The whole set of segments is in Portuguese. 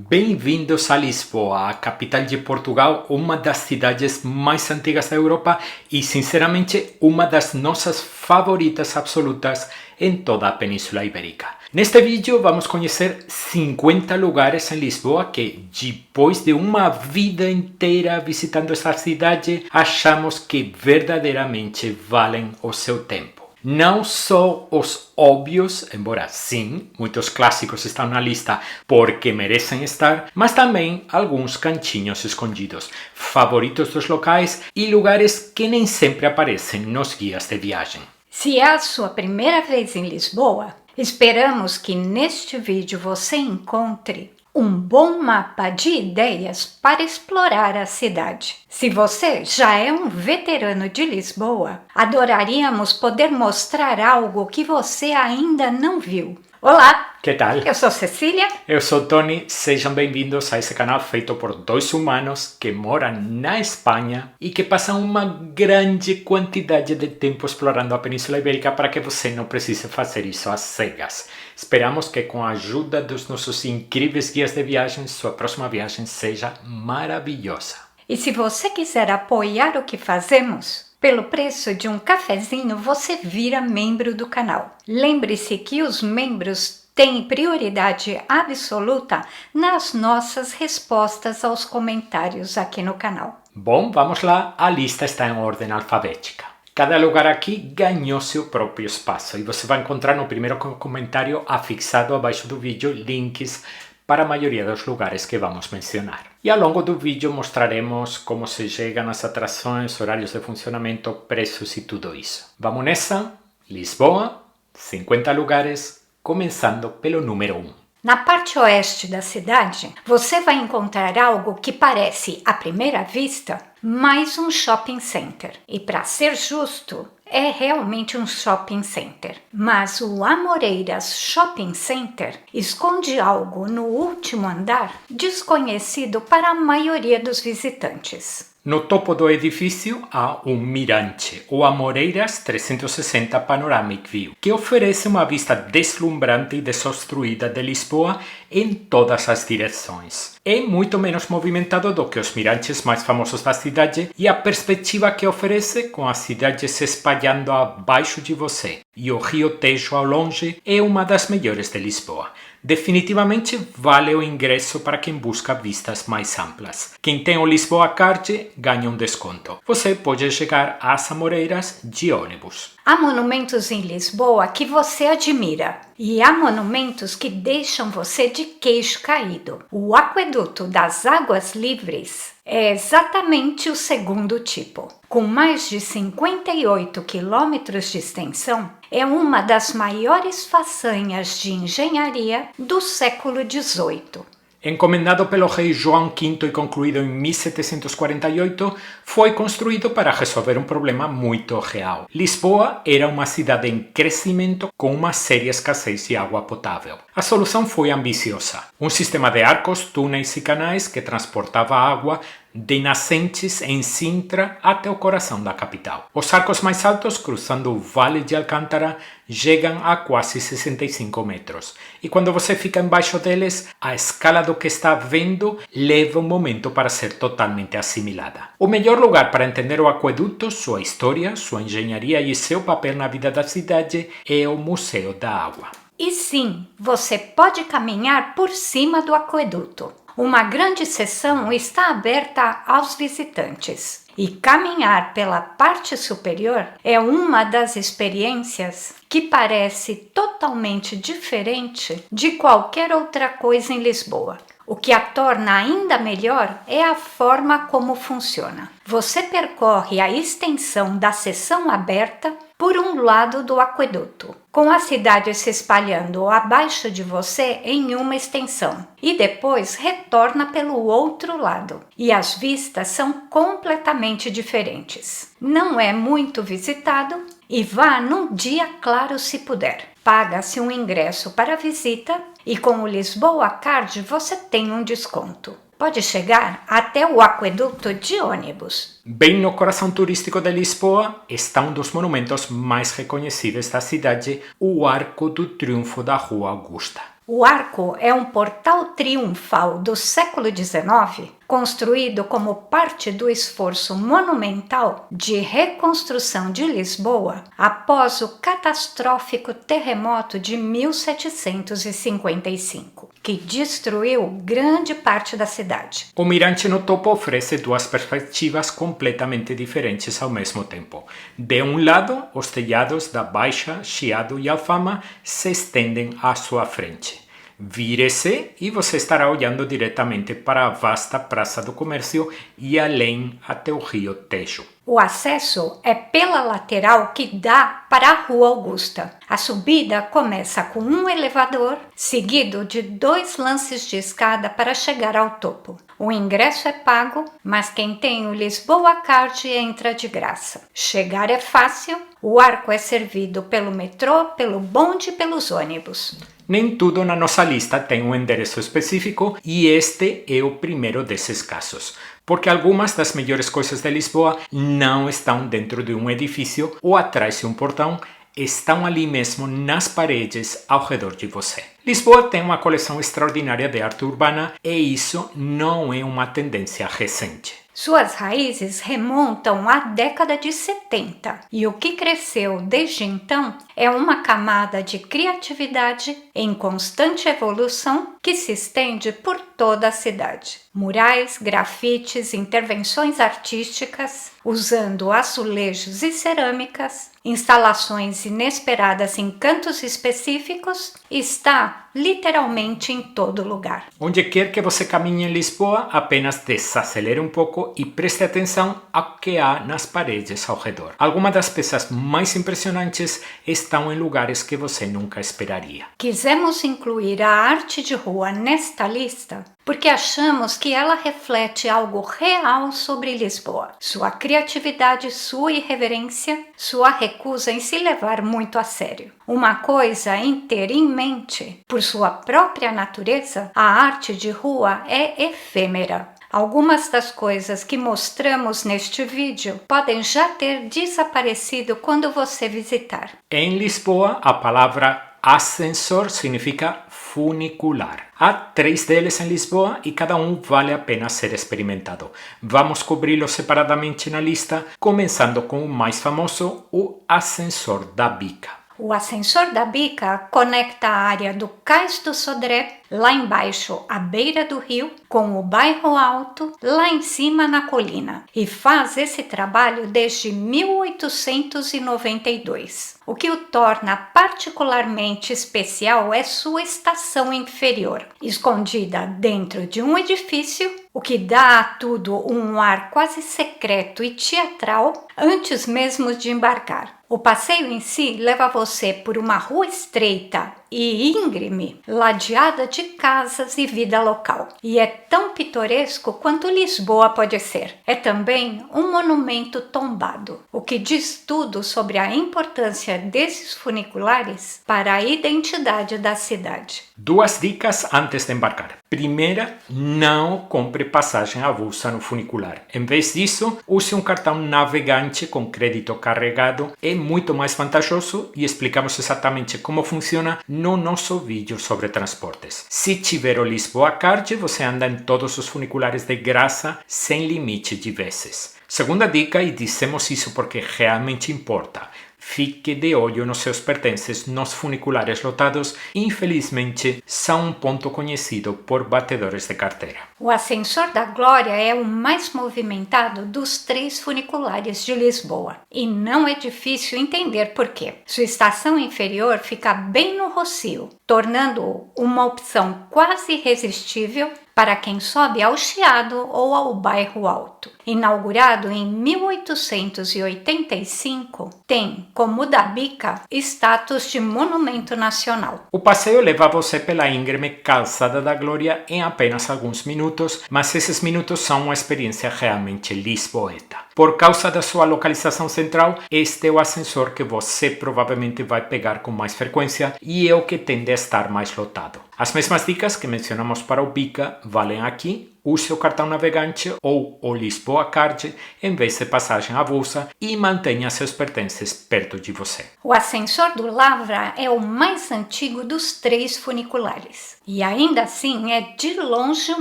Bem-vindos a Lisboa, a capital de Portugal, uma das cidades mais antigas da Europa e, sinceramente, uma das nossas favoritas absolutas em toda a Península Ibérica. Neste vídeo vamos conhecer 50 lugares em Lisboa que, depois de uma vida inteira visitando esta cidade, achamos que verdadeiramente valem o seu tempo. Não só os óbvios, embora sim, muitos clássicos estão na lista porque merecem estar, mas também alguns cantinhos escondidos, favoritos dos locais e lugares que nem sempre aparecem nos guias de viagem. Se é a sua primeira vez em Lisboa, esperamos que neste vídeo você encontre um bom mapa de ideias para explorar a cidade. Se você já é um veterano de Lisboa, adoraríamos poder mostrar algo que você ainda não viu. Olá! Que tal? Eu sou Cecília. Eu sou Tony, sejam bem-vindos a esse canal feito por dois humanos que moram na Espanha e que passam uma grande quantidade de tempo explorando a Península Ibérica para que você não precise fazer isso às cegas. Esperamos que com a ajuda dos nossos incríveis guias de viagem, sua próxima viagem seja maravilhosa. E se você quiser apoiar o que fazemos, pelo preço de um cafezinho, você vira membro do canal. Lembre-se que os membros têm prioridade absoluta nas nossas respostas aos comentários aqui no canal. Bom, vamos lá, a lista está em ordem alfabética. Cada lugar aqui ganhou seu próprio espaço e você vai encontrar no primeiro comentário afixado abaixo do vídeo links para a maioria dos lugares que vamos mencionar. E ao longo do vídeo mostraremos como se chega nas atrações, horários de funcionamento, preços e tudo isso. Vamos nessa? Lisboa, 50 lugares, começando pelo número 1. Na parte oeste da cidade, você vai encontrar algo que parece, à primeira vista, mais um shopping center. E para ser justo, é realmente um shopping center. Mas o Amoreiras Shopping Center esconde algo no último andar desconhecido para a maioria dos visitantes. No topo do edifício há um mirante, o Amoreiras 360 Panoramic View, que oferece uma vista deslumbrante e desobstruída de Lisboa em todas as direções. É muito menos movimentado do que os mirantes mais famosos da cidade e a perspectiva que oferece, com a cidade se espalhando abaixo de você e o Rio Tejo ao longe, é uma das melhores de Lisboa. Definitivamente vale o ingresso para quem busca vistas mais amplas. Quem tem o Lisboa Card ganha um desconto. Você pode chegar às Amoreiras de ônibus. Há monumentos em Lisboa que você admira e há monumentos que deixam você de queixo caído. O Aqueduto das Águas Livres é exatamente o segundo tipo. Com mais de 58 quilômetros de extensão, é uma das maiores façanhas de engenharia do século XVIII. Encomendado pelo rei João V e concluído em 1748, foi construído para resolver um problema muito real. Lisboa era uma cidade em crescimento com uma séria escassez de água potável. A solução foi ambiciosa. Um sistema de arcos, túneis e canais que transportava água de nascentes em Sintra até o coração da capital. Os arcos mais altos, cruzando o Vale de Alcântara, chegam a quase 65 metros. E quando você fica embaixo deles, a escala do que está vendo leva um momento para ser totalmente assimilada. O melhor lugar para entender o aqueduto, sua história, sua engenharia e seu papel na vida da cidade é o Museu da Água. E sim, você pode caminhar por cima do aqueduto. Uma grande seção está aberta aos visitantes e caminhar pela parte superior é uma das experiências que parece totalmente diferente de qualquer outra coisa em Lisboa. O que a torna ainda melhor é a forma como funciona. Você percorre a extensão da seção aberta por um lado do aqueduto, com a cidade se espalhando abaixo de você em uma extensão, e depois retorna pelo outro lado, e as vistas são completamente diferentes. Não é muito visitado e vá num dia claro se puder. Paga-se um ingresso para visita e com o Lisboa Card você tem um desconto. Pode chegar até o aqueduto de ônibus. Bem no coração turístico de Lisboa está um dos monumentos mais reconhecíveis da cidade, o Arco do Triunfo da Rua Augusta. O arco é um portal triunfal do século XIX, construído como parte do esforço monumental de reconstrução de Lisboa após o catastrófico terremoto de 1755, que destruiu grande parte da cidade. O mirante no topo oferece duas perspectivas completamente diferentes ao mesmo tempo. De um lado, os telhados da Baixa, Chiado e Alfama se estendem à sua frente. Vire-se e você estará olhando diretamente para a vasta Praça do Comércio e além até o Rio Tejo. O acesso é pela lateral que dá para a Rua Augusta. A subida começa com um elevador, seguido de 2 lances de escada para chegar ao topo. O ingresso é pago, mas quem tem o Lisboa Card entra de graça. Chegar é fácil, o arco é servido pelo metrô, pelo bonde e pelos ônibus. Nem tudo na nossa lista tem um endereço específico e este é o primeiro desses casos, porque algumas das melhores coisas de Lisboa não estão dentro de um edifício ou atrás de um portão, estão ali mesmo nas paredes ao redor de você. Lisboa tem uma coleção extraordinária de arte urbana e isso não é uma tendência recente. Suas raízes remontam à década de 70 e o que cresceu desde então é uma camada de criatividade em constante evolução que se estende por toda a cidade. Murais, grafites, intervenções artísticas, usando azulejos e cerâmicas, instalações inesperadas em cantos específicos, está literalmente em todo lugar. Onde quer que você caminhe em Lisboa, apenas desacelere um pouco e preste atenção ao que há nas paredes ao redor. Algumas das peças mais impressionantes estão em lugares que você nunca esperaria. Quisemos incluir a arte de rua nesta lista porque achamos que ela reflete algo real sobre Lisboa. Sua criatividade, sua irreverência, sua recusa em se levar muito a sério. Uma coisa em ter em mente, por sua própria natureza, a arte de rua é efêmera. Algumas das coisas que mostramos neste vídeo podem já ter desaparecido quando você visitar. Em Lisboa, a palavra ascensor significa funicular. Há 3 deles em Lisboa e cada um vale a pena ser experimentado. Vamos cobri-los separadamente na lista, começando com o mais famoso, o ascensor da Bica. O ascensor da Bica conecta a área do Cais do Sodré, lá embaixo à beira do rio, com o bairro Alto, lá em cima na colina, e faz esse trabalho desde 1892. O que o torna particularmente especial é sua estação inferior, escondida dentro de um edifício, o que dá a tudo um ar quase secreto e teatral antes mesmo de embarcar. O passeio em si leva você por uma rua estreita e íngreme, ladeada de casas e vida local. E é tão pitoresco quanto Lisboa pode ser. É também um monumento tombado, o que diz tudo sobre a importância desses funiculares para a identidade da cidade. 2 dicas antes de embarcar. Primeira, não compre passagem avulsa no funicular. Em vez disso, use um cartão navegante com crédito carregado. É muito mais vantajoso e explicamos exatamente como funciona no nosso vídeo sobre transportes. Se tiver o Lisboa Card, você anda em todos os funiculares de graça, sem limite de vezes. Segunda dica, e dissemos isso porque realmente importa. Fique de olho nos seus pertences nos funiculares lotados. Infelizmente, são um ponto conhecido por batedores de carteira. O Ascensor da Glória é o mais movimentado dos 3 funiculares de Lisboa. E não é difícil entender por quê. Sua estação inferior fica bem no Rossio, tornando-o uma opção quase irresistível para quem sobe ao Chiado ou ao bairro Alto. Inaugurado em 1885, tem, como o da Bica, status de monumento nacional. O passeio leva você pela íngreme Calçada da Glória em apenas alguns minutos, mas esses minutos são uma experiência realmente lisboeta. Por causa da sua localização central, este é o ascensor que você provavelmente vai pegar com mais frequência e é o que tende a estar mais lotado. As mesmas dicas que mencionamos para o Bica valem aqui use o cartão navegante ou o Lisboa Card em vez de passagem avulsa e mantenha seus pertences perto de você. O ascensor do Lavra é o mais antigo dos 3 funiculares e ainda assim é de longe o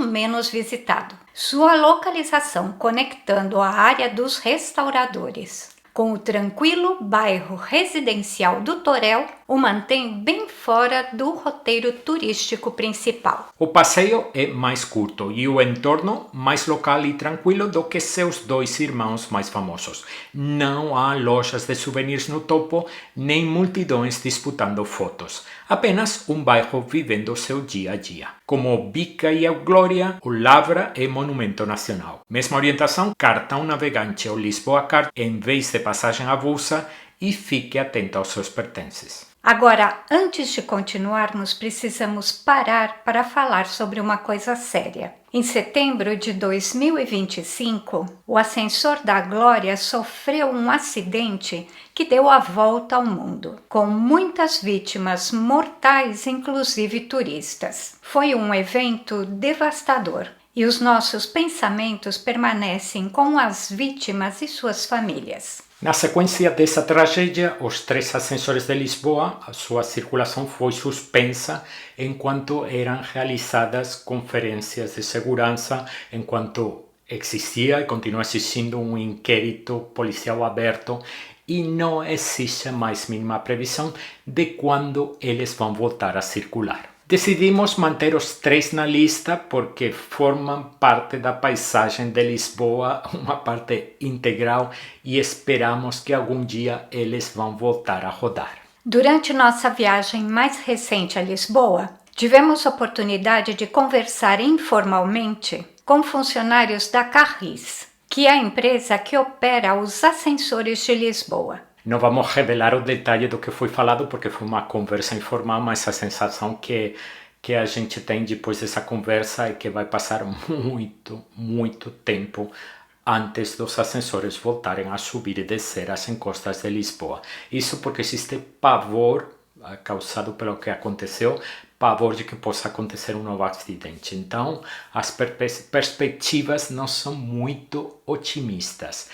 menos visitado. Sua localização conectando a área dos restauradores com o tranquilo bairro residencial do Torel, o mantém bem fora do roteiro turístico principal. O passeio é mais curto e o entorno mais local e tranquilo do que seus 2 irmãos mais famosos. Não há lojas de souvenirs no topo, nem multidões disputando fotos. Apenas um bairro vivendo seu dia a dia. Como o Bica e a Glória, o Lavra é monumento nacional. Mesma orientação, cartão navegante ou Lisboa Card em vez de passagem avulsa e fique atento aos seus pertences. Agora, antes de continuarmos, precisamos parar para falar sobre uma coisa séria. Em setembro de 2025, o ascensor da Glória sofreu um acidente que deu a volta ao mundo, com muitas vítimas mortais, inclusive turistas. Foi um evento devastador e os nossos pensamentos permanecem com as vítimas e suas famílias. Na sequência dessa tragédia, os 3 ascensores de Lisboa, a sua circulação foi suspensa enquanto eram realizadas conferências de segurança, enquanto existia e continua existindo um inquérito policial aberto e não existe mais mínima previsão de quando eles vão voltar a circular. Decidimos manter os 3 na lista porque formam parte da paisagem de Lisboa, uma parte integral, e esperamos que algum dia eles vão voltar a rodar. Durante nossa viagem mais recente a Lisboa, tivemos oportunidade de conversar informalmente com funcionários da Carris, que é a empresa que opera os ascensores de Lisboa. Não vamos revelar o detalhe do que foi falado porque foi uma conversa informal, mas a sensação que a gente tem depois dessa conversa é que vai passar muito tempo antes dos ascensores voltarem a subir e descer as encostas de Lisboa. Isso porque existe pavor causado pelo que aconteceu, pavor de que possa acontecer um novo acidente. Então, as perspectivas não são muito otimistas.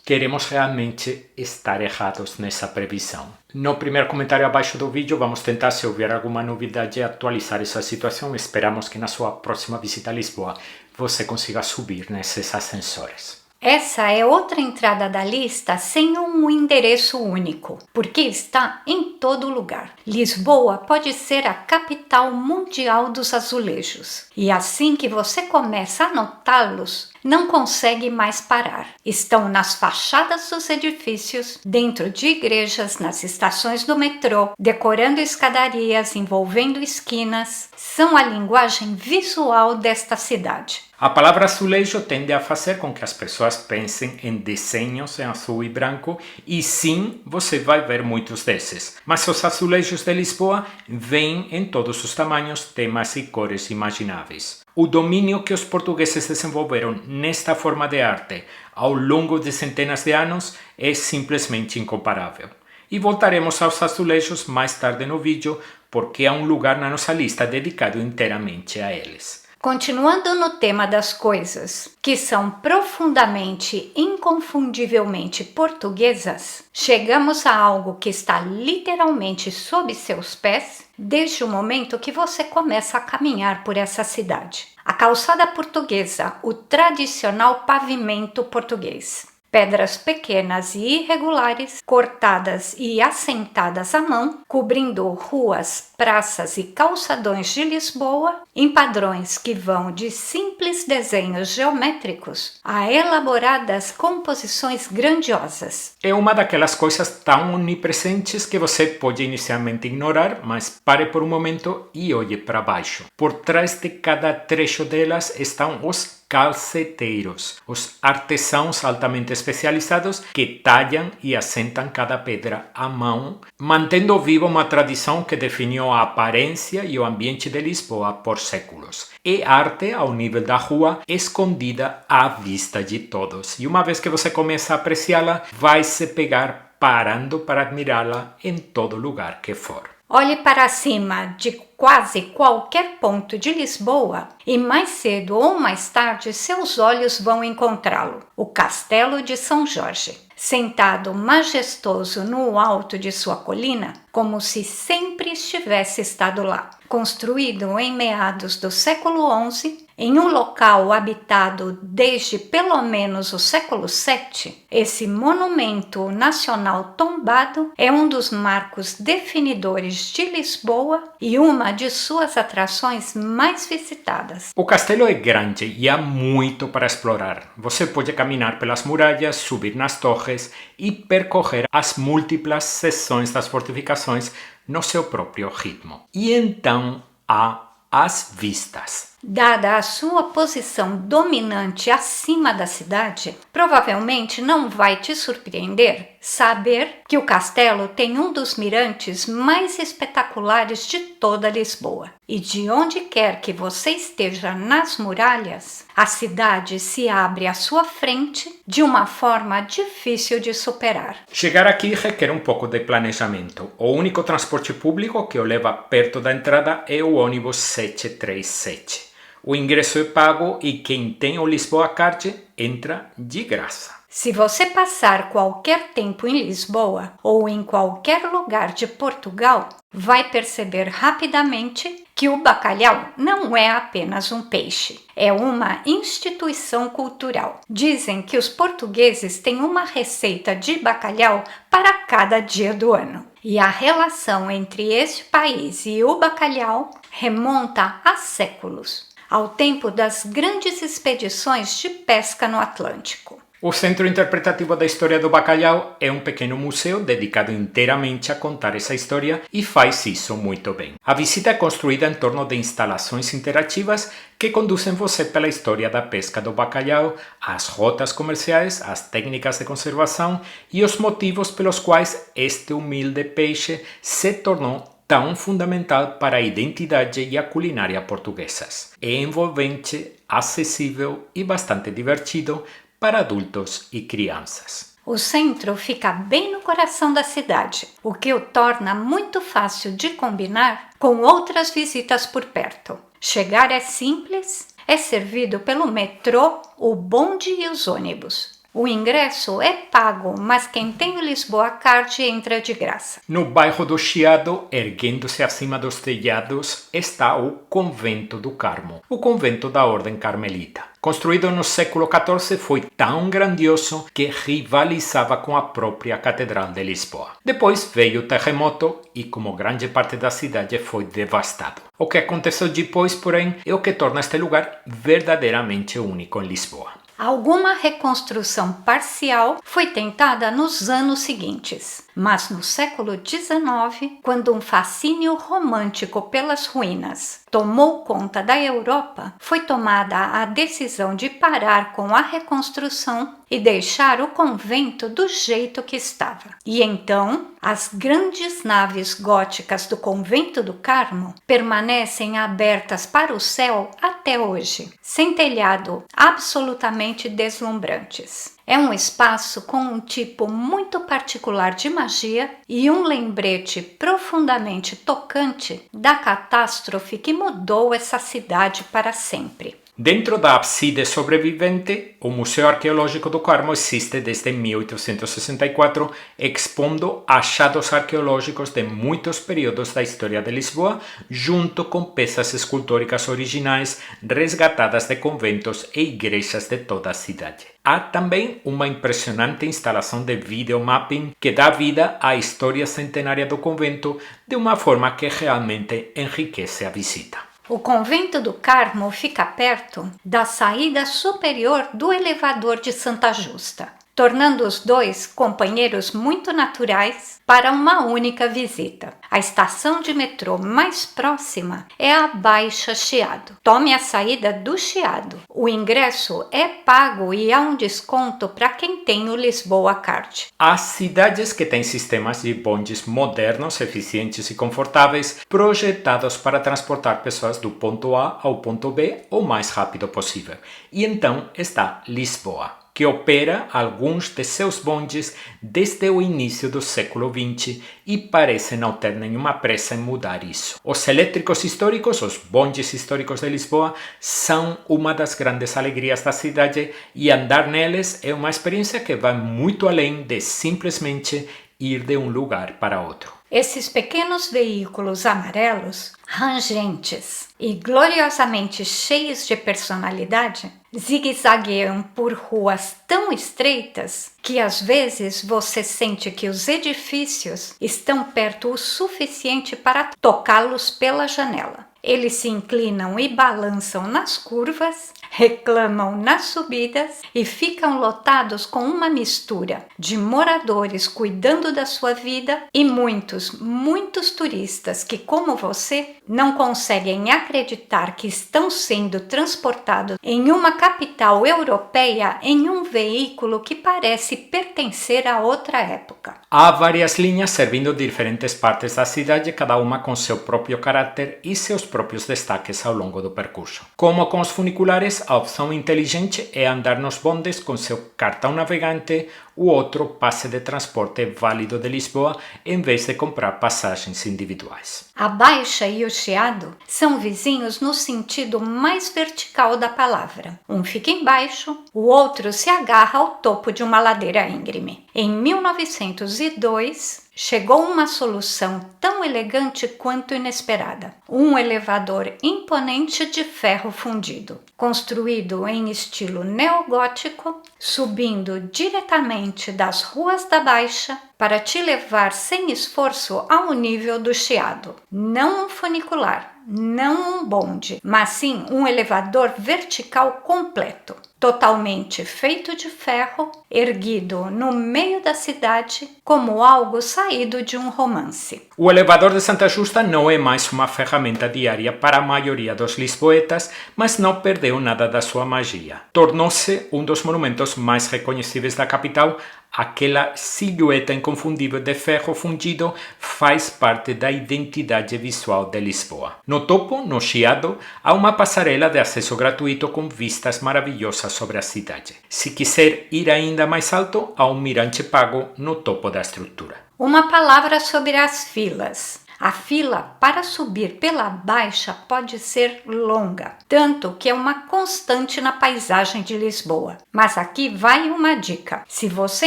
Queremos realmente estar errados nessa previsão. No primeiro comentário abaixo do vídeo vamos tentar, se houver alguma novidade, atualizar essa situação. Esperamos que na sua próxima visita a Lisboa você consiga subir nesses ascensores. Essa é outra entrada da lista sem um endereço único, porque está em todo lugar. Lisboa pode ser a capital mundial dos azulejos. E assim que você começa a notá-los, não consegue mais parar. Estão nas fachadas dos edifícios, dentro de igrejas, nas estações do metrô, decorando escadarias, envolvendo esquinas. São a linguagem visual desta cidade. A palavra azulejo tende a fazer com que as pessoas pensem em desenhos em azul e branco, e sim, você vai ver muitos desses. Mas os azulejos de Lisboa vêm em todos os tamanhos, temas e cores imagináveis. O domínio que os portugueses desenvolveram nesta forma de arte ao longo de centenas de anos é simplesmente incomparável. E voltaremos aos azulejos mais tarde no vídeo, porque há um lugar na nossa lista dedicado inteiramente a eles. Continuando no tema das coisas, que são profundamente, inconfundivelmente portuguesas, chegamos a algo que está literalmente sob seus pés desde o momento que você começa a caminhar por essa cidade. A calçada portuguesa, o tradicional pavimento português. Pedras pequenas e irregulares, cortadas e assentadas à mão, cobrindo ruas, praças e calçadões de Lisboa, em padrões que vão de simples desenhos geométricos a elaboradas composições grandiosas. É uma daquelas coisas tão onipresentes que você pode inicialmente ignorar, mas pare por um momento e olhe para baixo. Por trás de cada trecho delas estão os calceteiros, os artesãos altamente especializados que talham e assentam cada pedra à mão, mantendo viva uma tradição que definiu a aparência e o ambiente de Lisboa por séculos. É arte ao nível da rua, escondida à vista de todos. E uma vez que você começa a apreciá-la, vai se pegar parando para admirá-la em todo lugar que for. Olhe para cima de quase qualquer ponto de Lisboa e mais cedo ou mais tarde seus olhos vão encontrá-lo, o Castelo de São Jorge. Sentado majestoso no alto de sua colina, como se sempre estivesse estado lá. Construído em meados do século XI, em um local habitado desde pelo menos o século VII, esse monumento nacional tombado é um dos marcos definidores de Lisboa e uma de suas atrações mais visitadas. O castelo é grande e há muito para explorar. Você pode caminhar pelas muralhas, subir nas torres e percorrer as múltiplas seções das fortificações no seu próprio ritmo. E então há as vistas. Dada a sua posição dominante acima da cidade, provavelmente não vai te surpreender saber que o castelo tem um dos mirantes mais espetaculares de toda Lisboa. E de onde quer que você esteja nas muralhas, a cidade se abre à sua frente de uma forma difícil de superar. Chegar aqui requer um pouco de planejamento. O único transporte público que o leva perto da entrada é o ônibus 737. O ingresso é pago e quem tem o Lisboa Card entra de graça. Se você passar qualquer tempo em Lisboa ou em qualquer lugar de Portugal, vai perceber rapidamente que o bacalhau não é apenas um peixe, é uma instituição cultural. Dizem que os portugueses têm uma receita de bacalhau para cada dia do ano. E a relação entre esse país e o bacalhau remonta a séculos, ao tempo das grandes expedições de pesca no Atlântico. O Centro Interpretativo da História do Bacalhau é um pequeno museu dedicado inteiramente a contar essa história e faz isso muito bem. A visita é construída em torno de instalações interativas que conduzem você pela história da pesca do bacalhau, as rotas comerciais, as técnicas de conservação e os motivos pelos quais este humilde peixe se tornou tão fundamental para a identidade e a culinária portuguesas. É envolvente, acessível e bastante divertido para adultos e crianças. O centro fica bem no coração da cidade, o que o torna muito fácil de combinar com outras visitas por perto. Chegar é simples, é servido pelo metrô, o bonde e os ônibus. O ingresso é pago, mas quem tem o Lisboa Card entra de graça. No bairro do Chiado, erguendo-se acima dos telhados, está o Convento do Carmo, o convento da Ordem Carmelita. Construído no século XIV, foi tão grandioso que rivalizava com a própria Catedral de Lisboa. Depois veio o terremoto e, como grande parte da cidade, foi devastado. O que aconteceu depois, porém, é o que torna este lugar verdadeiramente único em Lisboa. Alguma reconstrução parcial foi tentada nos anos seguintes, mas no século XIX, quando um fascínio romântico pelas ruínas tomou conta da Europa, foi tomada a decisão de parar com a reconstrução e deixar o convento do jeito que estava. E então, as grandes naves góticas do Convento do Carmo permanecem abertas para o céu até hoje, sem telhado, absolutamente deslumbrantes. É um espaço com um tipo muito particular de magia e um lembrete profundamente tocante da catástrofe que mudou essa cidade para sempre. Dentro da abside sobrevivente, o Museu Arqueológico do Carmo existe desde 1864, expondo achados arqueológicos de muitos períodos da história de Lisboa, junto com peças escultóricas originais resgatadas de conventos e igrejas de toda a cidade. Há também uma impressionante instalação de videomapping que dá vida à história centenária do convento de uma forma que realmente enriquece a visita. O Convento do Carmo fica perto da saída superior do elevador de Santa Justa, tornando os dois companheiros muito naturais para uma única visita. A estação de metrô mais próxima é a Baixa Chiado. Tome a saída do Chiado. O ingresso é pago e há um desconto para quem tem o Lisboa Card. Há cidades que têm sistemas de bondes modernos, eficientes e confortáveis, projetados para transportar pessoas do ponto A ao ponto B o mais rápido possível. E então está Lisboa. que opera alguns de seus bondes desde o início do século XX e parece não ter nenhuma pressa em mudar isso. Os elétricos históricos, os bondes históricos de Lisboa, são uma das grandes alegrias da cidade e andar neles é uma experiência que vai muito além de simplesmente ir de um lugar para outro. Esses pequenos veículos amarelos, rangentes e gloriosamente cheios de personalidade, zigue-zagueiam por ruas tão estreitas que às vezes você sente que os edifícios estão perto o suficiente para tocá-los pela janela. Eles se inclinam e balançam nas curvas, reclamam nas subidas e ficam lotados com uma mistura de moradores cuidando da sua vida e muitos turistas que, como você, não conseguem acreditar que estão sendo transportados em uma capital europeia em um veículo que parece pertencer a outra época. Há várias linhas servindo de diferentes partes da cidade, cada uma com seu próprio caráter e seus próprios destaques ao longo do percurso. Como com os funiculares, a opção inteligente é andar nos bondes com seu cartão navegante, o outro passe de transporte válido de Lisboa, em vez de comprar passagens individuais. A Baixa e o Chiado são vizinhos no sentido mais vertical da palavra. Um fica embaixo, o outro se agarra ao topo de uma ladeira íngreme. Em 1902, chegou uma solução tão elegante quanto inesperada. Um elevador imponente de ferro fundido, construído em estilo neogótico, subindo diretamente das ruas da Baixa para te levar sem esforço ao nível do Chiado. Não um funicular, não um bonde, mas sim um elevador vertical completo, totalmente feito de ferro, erguido no meio da cidade como algo saído de um romance. O elevador de Santa Justa não é mais uma ferramenta diária para a maioria dos lisboetas, mas não perdeu nada da sua magia. Tornou-se um dos monumentos mais reconhecíveis da capital. Aquela silhueta inconfundível de ferro fundido faz parte da identidade visual de Lisboa. No topo, no Chiado, há uma passarela de acesso gratuito com vistas maravilhosas sobre a cidade. Se quiser ir ainda mais alto, há um mirante pago no topo da estrutura. Uma palavra sobre as filas. A fila para subir pela Baixa pode ser longa, tanto que é uma constante na paisagem de Lisboa. Mas aqui vai uma dica. Se você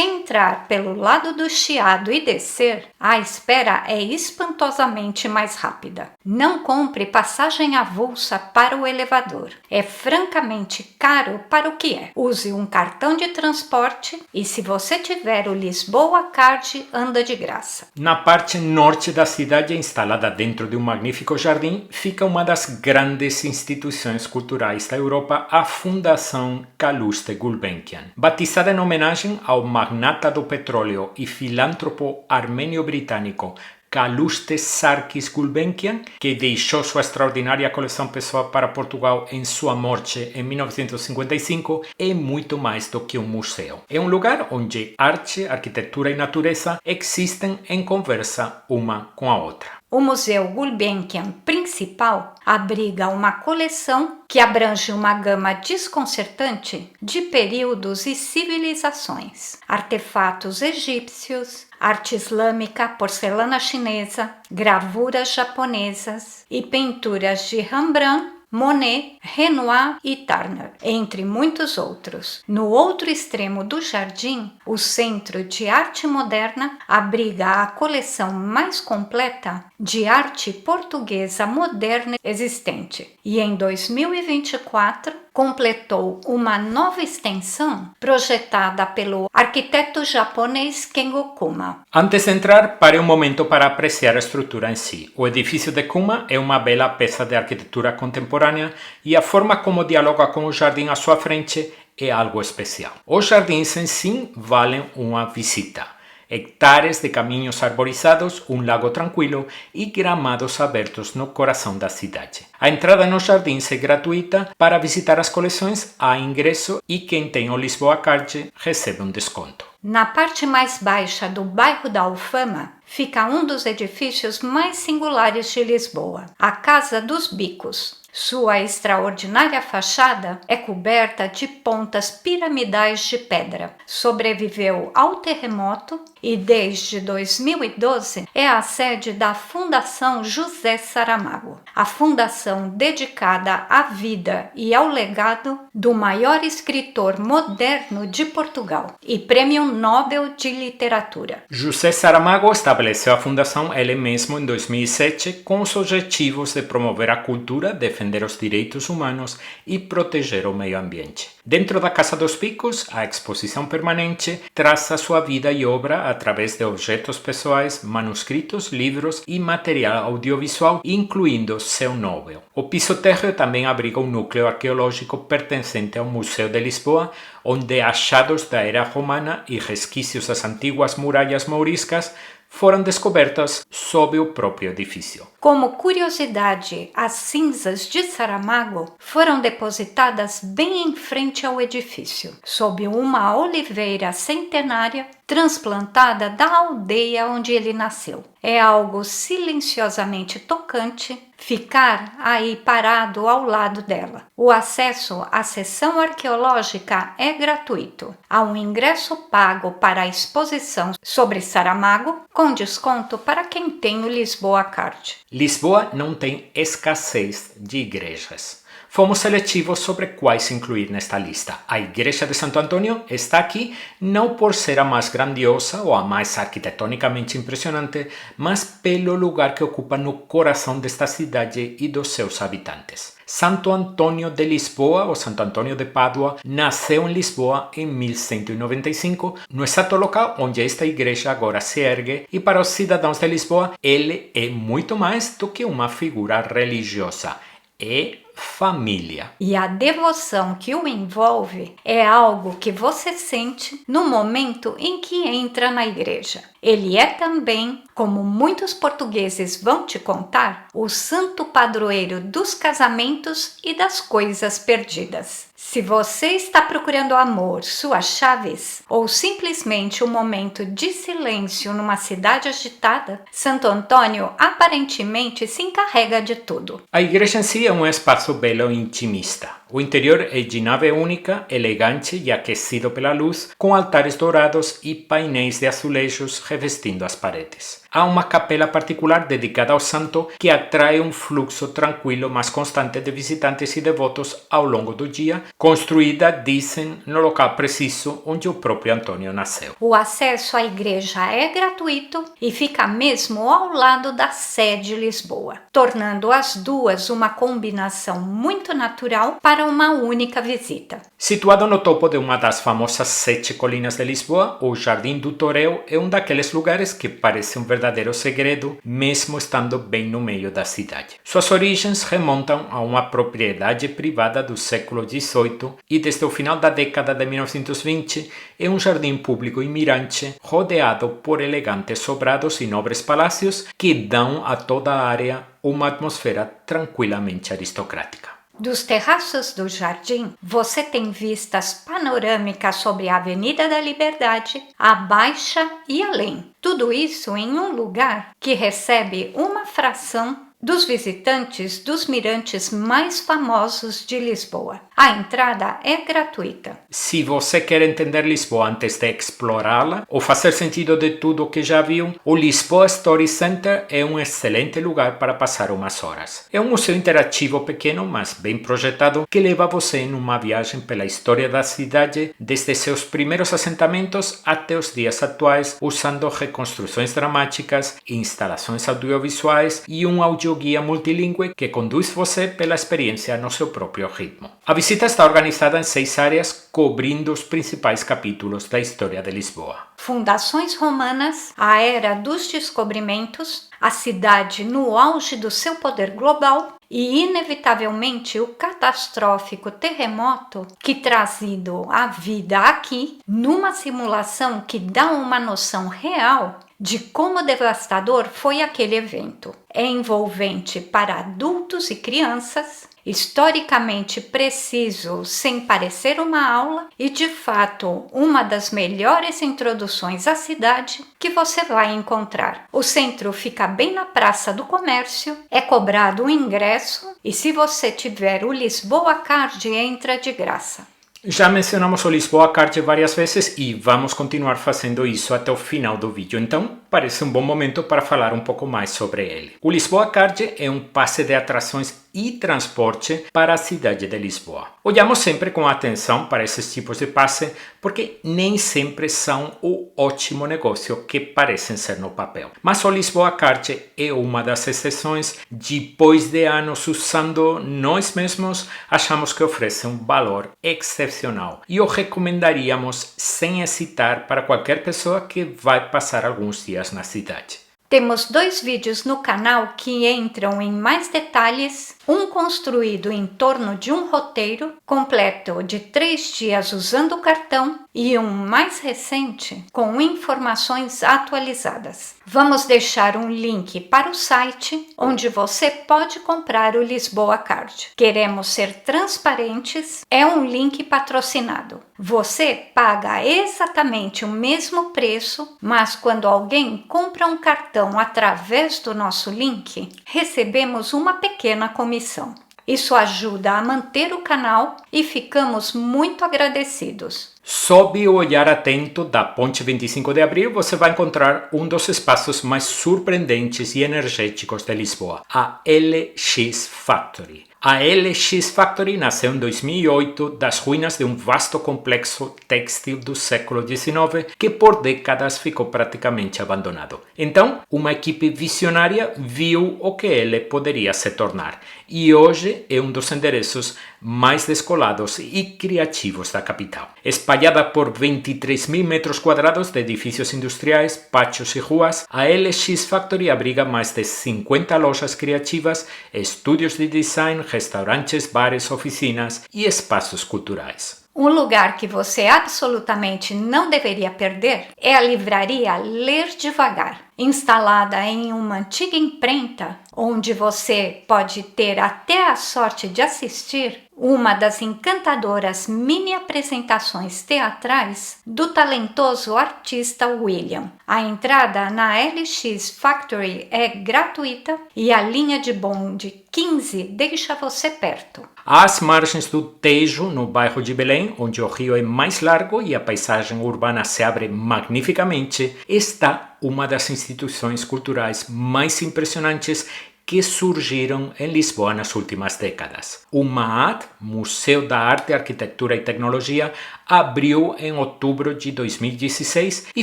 entrar pelo lado do Chiado e descer, a espera é espantosamente mais rápida. Não compre passagem avulsa para o elevador. É francamente caro para o que é. Use um cartão de transporte e, se você tiver o Lisboa Card, anda de graça. Na parte norte da cidade, instalada dentro de um magnífico jardim, fica uma das grandes instituições culturais da Europa, a Fundação Calouste Gulbenkian. Batizada em homenagem ao magnata do petróleo e filântropo armênio-britânico Calouste Sarkis Gulbenkian, que deixou sua extraordinária coleção pessoal para Portugal em sua morte em 1955, é muito mais do que um museu. É um lugar onde arte, arquitetura e natureza existem em conversa uma com a outra. O Museu Gulbenkian principal abriga uma coleção que abrange uma gama desconcertante de períodos e civilizações, artefatos egípcios, arte islâmica, porcelana chinesa, gravuras japonesas e pinturas de Rembrandt, Monet, Renoir e Turner, entre muitos outros. No outro extremo do jardim, o Centro de Arte Moderna abriga a coleção mais completa de arte portuguesa moderna existente e em 2024 completou uma nova extensão projetada pelo arquiteto japonês Kengo Kuma. Antes de entrar, pare um momento para apreciar a estrutura em si. O edifício de Kuma é uma bela peça de arquitetura contemporânea e a forma como dialoga com o jardim à sua frente é algo especial. Os jardins em si valem uma visita. Hectares de caminhos arborizados, um lago tranquilo e gramados abertos no coração da cidade. A entrada nos jardins é gratuita. Para visitar as coleções há ingresso e quem tem o Lisboa Card recebe um desconto. Na parte mais baixa do bairro da Alfama fica um dos edifícios mais singulares de Lisboa, a Casa dos Bicos. Sua extraordinária fachada é coberta de pontas piramidais de pedra. Sobreviveu ao terremoto e desde 2012 é a sede da Fundação José Saramago, a fundação dedicada à vida e ao legado do maior escritor moderno de Portugal e Prêmio Nobel de Literatura. José Saramago estabeleceu a fundação ele mesmo em 2007 com os objetivos de promover a cultura, defender os direitos humanos e proteger o meio ambiente. Dentro da Casa dos Picos, a exposição permanente traça sua vida e obra através de objetos pessoais, manuscritos, livros e material audiovisual, incluindo seu Nobel. O piso térreo também abriga um núcleo arqueológico pertencente ao Museu de Lisboa, onde achados da era romana e resquícios das antigas muralhas mouriscas foram descobertas sob o próprio edifício. Como curiosidade, as cinzas de Saramago foram depositadas bem em frente ao edifício, sob uma oliveira centenária transplantada da aldeia onde ele nasceu. É algo silenciosamente tocante ficar aí parado ao lado dela. O acesso à seção arqueológica é gratuito. Há um ingresso pago para a exposição sobre Saramago, com desconto para quem tem o Lisboa Card. Lisboa não tem escassez de igrejas. Fomos seletivos sobre quais incluir nesta lista. A Igreja de Santo Antônio está aqui não por ser a mais grandiosa ou a mais arquitetonicamente impressionante, mas pelo lugar que ocupa no coração desta cidade e dos seus habitantes. Santo Antônio de Lisboa, ou Santo Antônio de Pádua, nasceu em Lisboa em 1195, no exato local onde esta igreja agora se ergue, e para os cidadãos de Lisboa, ele é muito mais do que uma figura religiosa. É família. E a devoção que o envolve é algo que você sente no momento em que entra na igreja. Ele é também, como muitos portugueses vão te contar, o santo padroeiro dos casamentos e das coisas perdidas. Se você está procurando amor, suas chaves, ou simplesmente um momento de silêncio numa cidade agitada, Santo Antônio aparentemente se encarrega de tudo. A igreja em si é um espaço belo e intimista. O interior é de nave única, elegante e aquecido pela luz, com altares dourados e painéis de azulejos revestindo as paredes. Há uma capela particular dedicada ao santo que atrai um fluxo tranquilo mas constante de visitantes e devotos ao longo do dia, construída, dizem, no local preciso onde o próprio Antônio nasceu. O acesso à igreja é gratuito e fica mesmo ao lado da sede Lisboa, tornando as duas uma combinação muito natural para uma única visita. Situado no topo de uma das famosas 7 colinas de Lisboa, o Jardim do Toreu é um daqueles lugares que parece um verdadeiro segredo, mesmo estando bem no meio da cidade. Suas origens remontam a uma propriedade privada do século XVIII e desde o final da década de 1920 é um jardim público e mirante rodeado por elegantes sobrados e nobres palácios que dão a toda a área uma atmosfera tranquilamente aristocrática. Dos terraços do jardim, você tem vistas panorâmicas sobre a Avenida da Liberdade, a Baixa e além. Tudo isso em um lugar que recebe uma fração dos visitantes dos mirantes mais famosos de Lisboa. A entrada é gratuita. Se você quer entender Lisboa antes de explorá-la ou fazer sentido de tudo o que já viu, o Lisboa Story Center é um excelente lugar para passar umas horas. É um museu interativo pequeno, mas bem projetado, que leva você em uma viagem pela história da cidade, desde seus primeiros assentamentos até os dias atuais, usando reconstruções dramáticas, instalações audiovisuais e um audioguia multilingüe que conduz você pela experiência no seu próprio ritmo. A visita está organizada em 6 áreas, cobrindo os principais capítulos da história de Lisboa. Fundações romanas, a era dos descobrimentos, a cidade no auge do seu poder global e, inevitavelmente, o catastrófico terremoto que trazido a vida aqui, numa simulação que dá uma noção real de como devastador foi aquele evento. É envolvente para adultos e crianças, historicamente preciso sem parecer uma aula e, de fato, uma das melhores introduções à cidade que você vai encontrar. O centro fica bem na Praça do Comércio, é cobrado o ingresso e, se você tiver o Lisboa Card, entra de graça. Já mencionamos o Lisboa Card várias vezes e vamos continuar fazendo isso até o final do vídeo, então parece um bom momento para falar um pouco mais sobre ele. O Lisboa Card é um passe de atrações e transporte para a cidade de Lisboa. Olhamos sempre com atenção para esses tipos de passe porque nem sempre são o ótimo negócio que parecem ser no papel. Mas o Lisboa Card é uma das exceções. Depois de anos usando, nós mesmos achamos que oferece um valor excepcional e o recomendaríamos sem hesitar para qualquer pessoa que vai passar alguns dias na cidade. Temos 2 vídeos no canal que entram em mais detalhes, um construído em torno de um roteiro completo de 3 dias usando o cartão e um mais recente com informações atualizadas. Vamos deixar um link para o site onde você pode comprar o Lisboa Card. Queremos ser transparentes, é um link patrocinado. Você paga exatamente o mesmo preço, mas quando alguém compra um cartão através do nosso link, recebemos uma pequena comissão. Isso ajuda a manter o canal e ficamos muito agradecidos. Sob o olhar atento da Ponte 25 de Abril, você vai encontrar um dos espaços mais surpreendentes e energéticos de Lisboa, a LX Factory. A LX Factory nasceu em 2008 das ruínas de um vasto complexo têxtil do século XIX que por décadas ficou praticamente abandonado. Então, uma equipe visionária viu o que ele poderia se tornar e hoje é um dos endereços mais descolados e criativos da capital. Espalhada por 23.000 metros quadrados de edifícios industriais, pátios e ruas, a LX Factory abriga mais de 50 lojas criativas, estúdios de design, restaurantes, bares, oficinas e espaços culturais. Um lugar que você absolutamente não deveria perder é a livraria Ler Devagar, instalada em uma antiga imprenta, onde você pode ter até a sorte de assistir uma das encantadoras mini apresentações teatrais do talentoso artista William. A entrada na LX Factory é gratuita e a linha de bonde 15 deixa você perto. Às margens do Tejo, no bairro de Belém, onde o rio é mais largo e a paisagem urbana se abre magnificamente, está uma das instituições culturais mais impressionantes que surgiram em Lisboa nas últimas décadas. O MAAT, Museu da Arte, Arquitetura e Tecnologia, abriu em outubro de 2016 e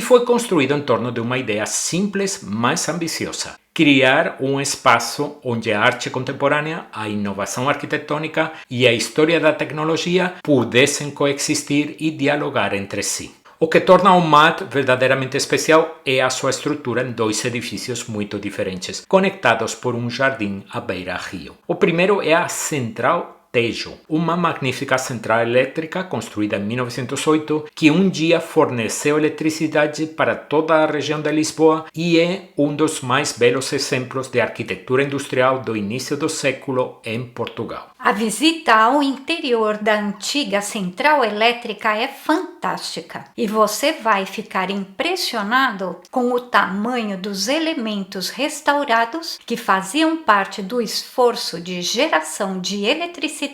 foi construído em torno de uma ideia simples, mas ambiciosa: criar um espaço onde a arte contemporânea, a inovação arquitetônica e a história da tecnologia pudessem coexistir e dialogar entre si. O que torna o MAAT verdadeiramente especial é a sua estrutura em 2 edifícios muito diferentes, conectados por um jardim à beira-rio. O primeiro é a Central Tejo, uma magnífica central elétrica construída em 1908 que um dia forneceu eletricidade para toda a região de Lisboa e é um dos mais belos exemplos de arquitetura industrial do início do século em Portugal. A visita ao interior da antiga central elétrica é fantástica e você vai ficar impressionado com o tamanho dos elementos restaurados que faziam parte do esforço de geração de eletricidade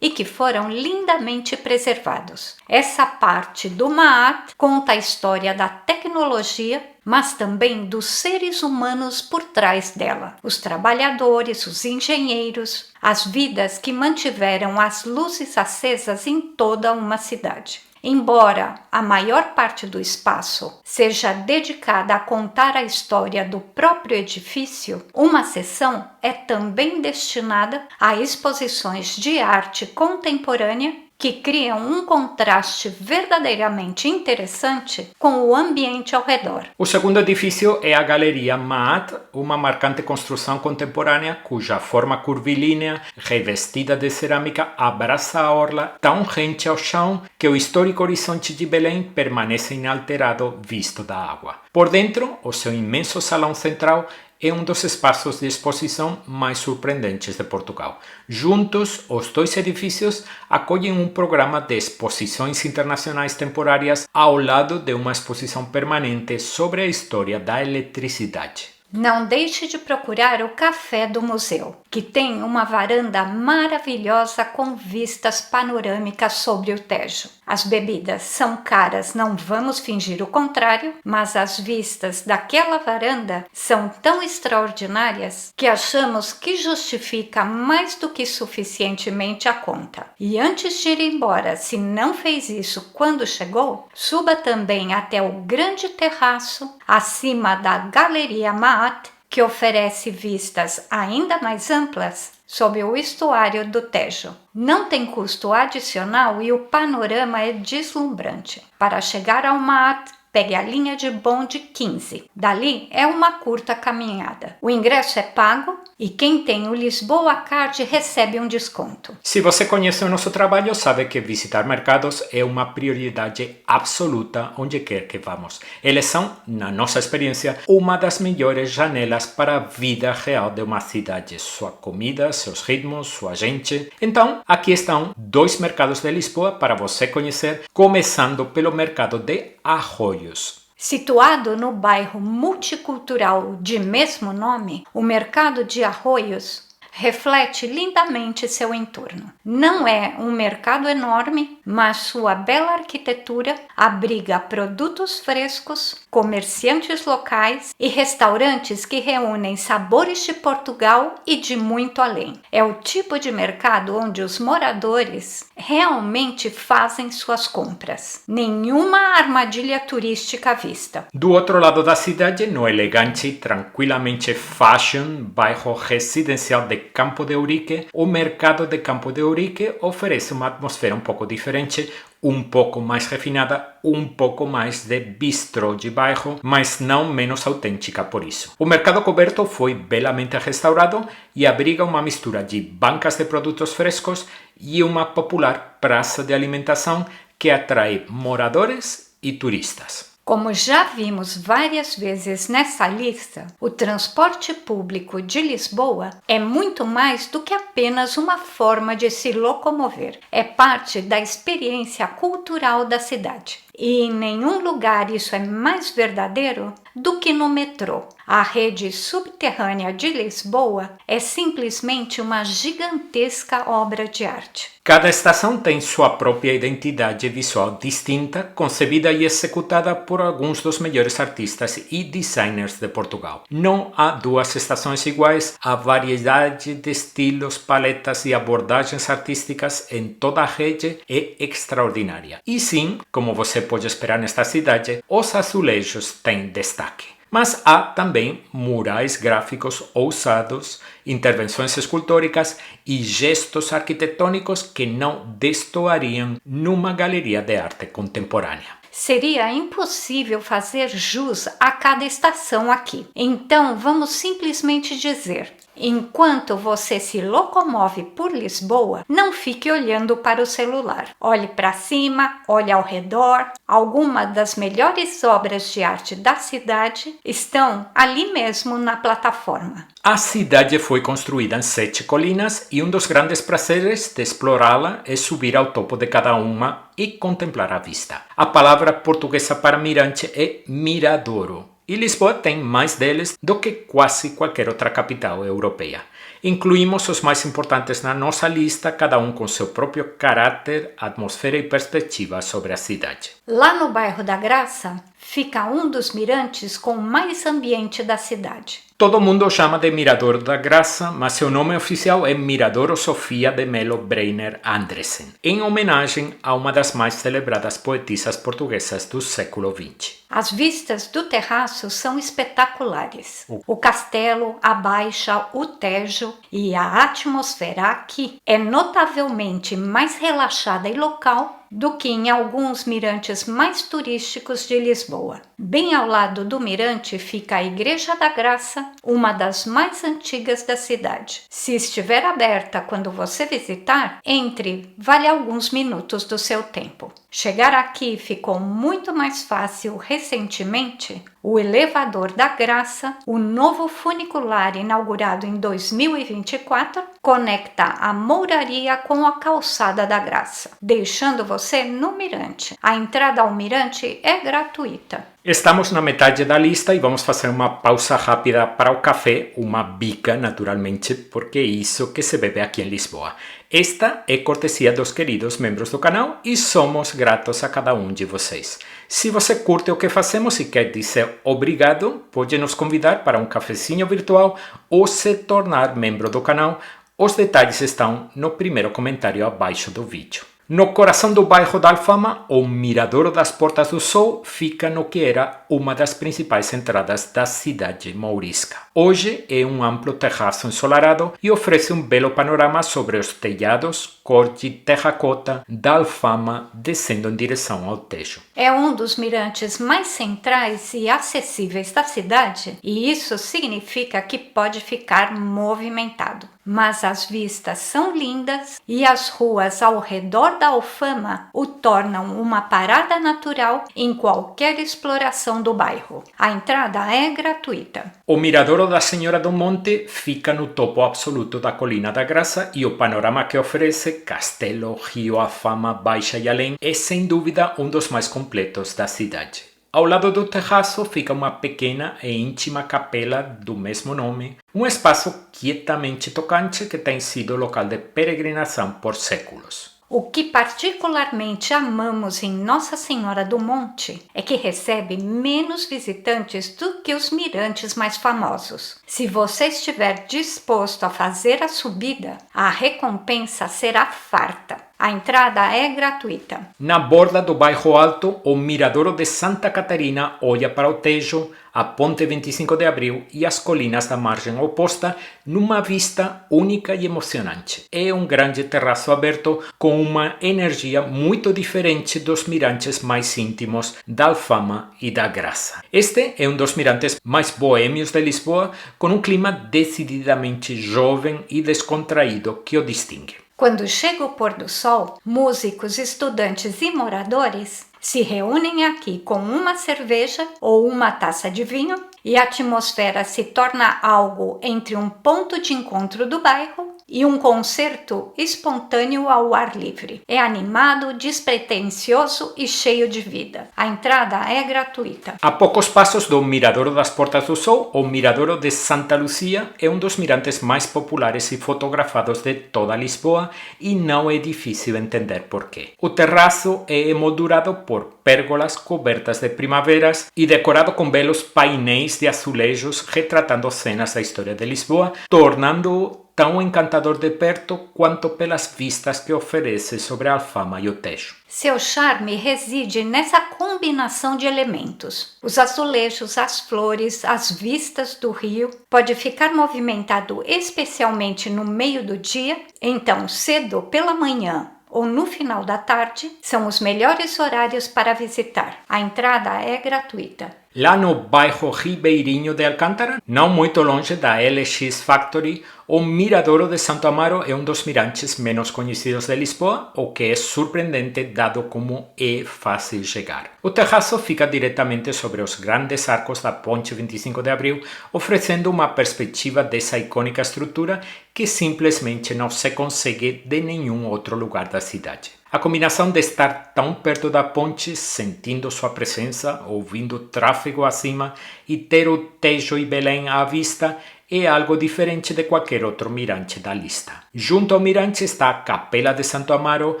e que foram lindamente preservados. Essa parte do MAAT conta a história da tecnologia, mas também dos seres humanos por trás dela, os trabalhadores, os engenheiros, as vidas que mantiveram as luzes acesas em toda uma cidade. Embora a maior parte do espaço seja dedicada a contar a história do próprio edifício, uma seção é também destinada a exposições de arte contemporânea que criam um contraste verdadeiramente interessante com o ambiente ao redor. O segundo edifício é a Galeria MAAT, uma marcante construção contemporânea cuja forma curvilínea, revestida de cerâmica, abraça a orla tão rente ao chão que o histórico horizonte de Belém permanece inalterado visto da água. Por dentro, o seu imenso salão central é um dos espaços de exposição mais surpreendentes de Portugal. Juntos, os dois edifícios acolhem um programa de exposições internacionais temporárias ao lado de uma exposição permanente sobre a história da eletricidade. Não deixe de procurar o Café do Museu, que tem uma varanda maravilhosa com vistas panorâmicas sobre o Tejo. As bebidas são caras, não vamos fingir o contrário, mas as vistas daquela varanda são tão extraordinárias que achamos que justifica mais do que suficientemente a conta. E antes de ir embora, se não fez isso quando chegou, suba também até o grande terraço acima da Galeria Maat, que oferece vistas ainda mais amplas sobre o estuário do Tejo. Não tem custo adicional e o panorama é deslumbrante. Para chegar ao Maat, pegue a linha de bonde 15. Dali é uma curta caminhada. O ingresso é pago e quem tem o Lisboa Card recebe um desconto. Se você conhece o nosso trabalho, sabe que visitar mercados é uma prioridade absoluta onde quer que vamos. Eles são, na nossa experiência, uma das melhores janelas para a vida real de uma cidade. Sua comida, seus ritmos, sua gente. Então, aqui estão 2 mercados de Lisboa para você conhecer, começando pelo mercado de Arroios. Situado no bairro multicultural de mesmo nome, o Mercado de Arroios reflete lindamente seu entorno. Não é um mercado enorme, mas sua bela arquitetura abriga produtos frescos, comerciantes locais e restaurantes que reúnem sabores de Portugal e de muito além. É o tipo de mercado onde os moradores realmente fazem suas compras. Nenhuma armadilha turística à vista. Do outro lado da cidade, no elegante e tranquilamente fashion bairro residencial de Campo de Ourique, o mercado de Campo de Ourique oferece uma atmosfera um pouco diferente, um pouco mais refinada, um pouco mais de bistrô de bairro, mas não menos autêntica por isso. O mercado coberto foi belamente restaurado e abriga uma mistura de bancas de produtos frescos e uma popular praça de alimentação que atrai moradores e turistas. Como já vimos várias vezes nessa lista, o transporte público de Lisboa é muito mais do que apenas uma forma de se locomover. É parte da experiência cultural da cidade. E em nenhum lugar isso é mais verdadeiro do que no metrô. A rede subterrânea de Lisboa é simplesmente uma gigantesca obra de arte. Cada estação tem sua própria identidade visual distinta, concebida e executada por alguns dos melhores artistas e designers de Portugal. Não há 2 estações iguais, a variedade de estilos, paletas e abordagens artísticas em toda a rede é extraordinária. E sim, como você pode esperar nesta cidade, os azulejos têm destaque. Mas há também murais gráficos ousados, intervenções escultóricas e gestos arquitetônicos que não destoariam numa galeria de arte contemporânea. Seria impossível fazer jus a cada estação aqui. Então, vamos simplesmente dizer: enquanto você se locomove por Lisboa, não fique olhando para o celular. Olhe para cima, olhe ao redor. Algumas das melhores obras de arte da cidade estão ali mesmo na plataforma. A cidade foi construída em 7 colinas e um dos grandes prazeres de explorá-la é subir ao topo de cada uma e contemplar a vista. A palavra portuguesa para mirante é miradouro. E Lisboa tem mais deles do que quase qualquer outra capital europeia. Incluímos os mais importantes na nossa lista, cada um com seu próprio caráter, atmosfera e perspectiva sobre a cidade. Lá no bairro da Graça, fica um dos mirantes com mais ambiente da cidade. Todo mundo o chama de Mirador da Graça, mas seu nome oficial é Mirador Sofia de Melo Breiner Andresen, em homenagem a uma das mais celebradas poetisas portuguesas do século XX. As vistas do terraço são espetaculares. O castelo, a baixa, o Tejo e a atmosfera aqui é notavelmente mais relaxada e local do que em alguns mirantes mais turísticos de Lisboa. Bem ao lado do mirante fica a Igreja da Graça, uma das mais antigas da cidade. Se estiver aberta quando você visitar, entre, vale alguns minutos do seu tempo. Chegar aqui ficou muito mais fácil recentemente. O Elevador da Graça, o novo funicular inaugurado em 2024, conecta a Mouraria com a Calçada da Graça, deixando você no Mirante. A entrada ao Mirante é gratuita. Estamos na metade da lista e vamos fazer uma pausa rápida para o café, uma bica naturalmente, porque é isso que se bebe aqui em Lisboa. Esta é cortesia dos queridos membros do canal e somos gratos a cada um de vocês. Se você curte o que fazemos e quer dizer obrigado, pode nos convidar para um cafezinho virtual ou se tornar membro do canal. Os detalhes estão no primeiro comentário abaixo do vídeo. No coração do bairro da Alfama, o Miradouro das Portas do Sol fica no que era uma das principais entradas da cidade mourisca. Hoje é um amplo terraço ensolarado e oferece um belo panorama sobre os telhados cor de terracota da Alfama descendo em direção ao Tejo. É um dos mirantes mais centrais e acessíveis da cidade e isso significa que pode ficar movimentado. Mas as vistas são lindas e as ruas ao redor da Alfama o tornam uma parada natural em qualquer exploração do bairro. A entrada é gratuita. O Miradouro da Senhora do Monte fica no topo absoluto da Colina da Graça e o panorama que oferece Castelo, Rio, Alfama, Baixa e além é sem dúvida um dos mais completos da cidade. Ao lado do terraço fica uma pequena e íntima capela do mesmo nome, um espaço quietamente tocante que tem sido local de peregrinação por séculos. O que particularmente amamos em Nossa Senhora do Monte é que recebe menos visitantes do que os mirantes mais famosos. Se você estiver disposto a fazer a subida, a recompensa será farta. A entrada é gratuita. Na borda do bairro Alto, o Miradouro de Santa Catarina olha para o Tejo, a Ponte 25 de Abril e as colinas da margem oposta numa vista única e emocionante. É um grande terraço aberto com uma energia muito diferente dos mirantes mais íntimos da Alfama e da Graça. Este é um dos mirantes mais boêmios de Lisboa, com um clima decididamente jovem e descontraído que o distingue. Quando chega o pôr do sol, músicos, estudantes e moradores se reúnem aqui com uma cerveja ou uma taça de vinho e a atmosfera se torna algo entre um ponto de encontro do bairro e um concerto espontâneo ao ar livre. É animado, despretensioso e cheio de vida. A entrada é gratuita. A poucos passos do Miradouro das Portas do Sol, o Miradouro de Santa Luzia é um dos mirantes mais populares e fotografados de toda Lisboa e não é difícil entender porquê. O terraço é emoldurado por pérgolas cobertas de primaveras e decorado com belos painéis de azulejos retratando cenas da história de Lisboa, tornando-o tão encantador de perto quanto pelas vistas que oferece sobre a Alfama e o Tejo. Seu charme reside nessa combinação de elementos. Os azulejos, as flores, as vistas do rio. Pode ficar movimentado especialmente no meio do dia, então cedo pela manhã ou no final da tarde, são os melhores horários para visitar. A entrada é gratuita. Lá no bairro Ribeirinho de Alcântara, não muito longe da LX Factory, o Miradouro de Santo Amaro é um dos mirantes menos conhecidos de Lisboa, o que é surpreendente dado como é fácil chegar. O terraço fica diretamente sobre os grandes arcos da Ponte 25 de Abril, oferecendo uma perspectiva dessa icônica estrutura que simplesmente não se consegue de nenhum outro lugar da cidade. A combinação de estar tão perto da ponte, sentindo sua presença, ouvindo o tráfego acima e ter o Tejo e Belém à vista é algo diferente de qualquer outro mirante da lista. Junto ao mirante está a Capela de Santo Amaro,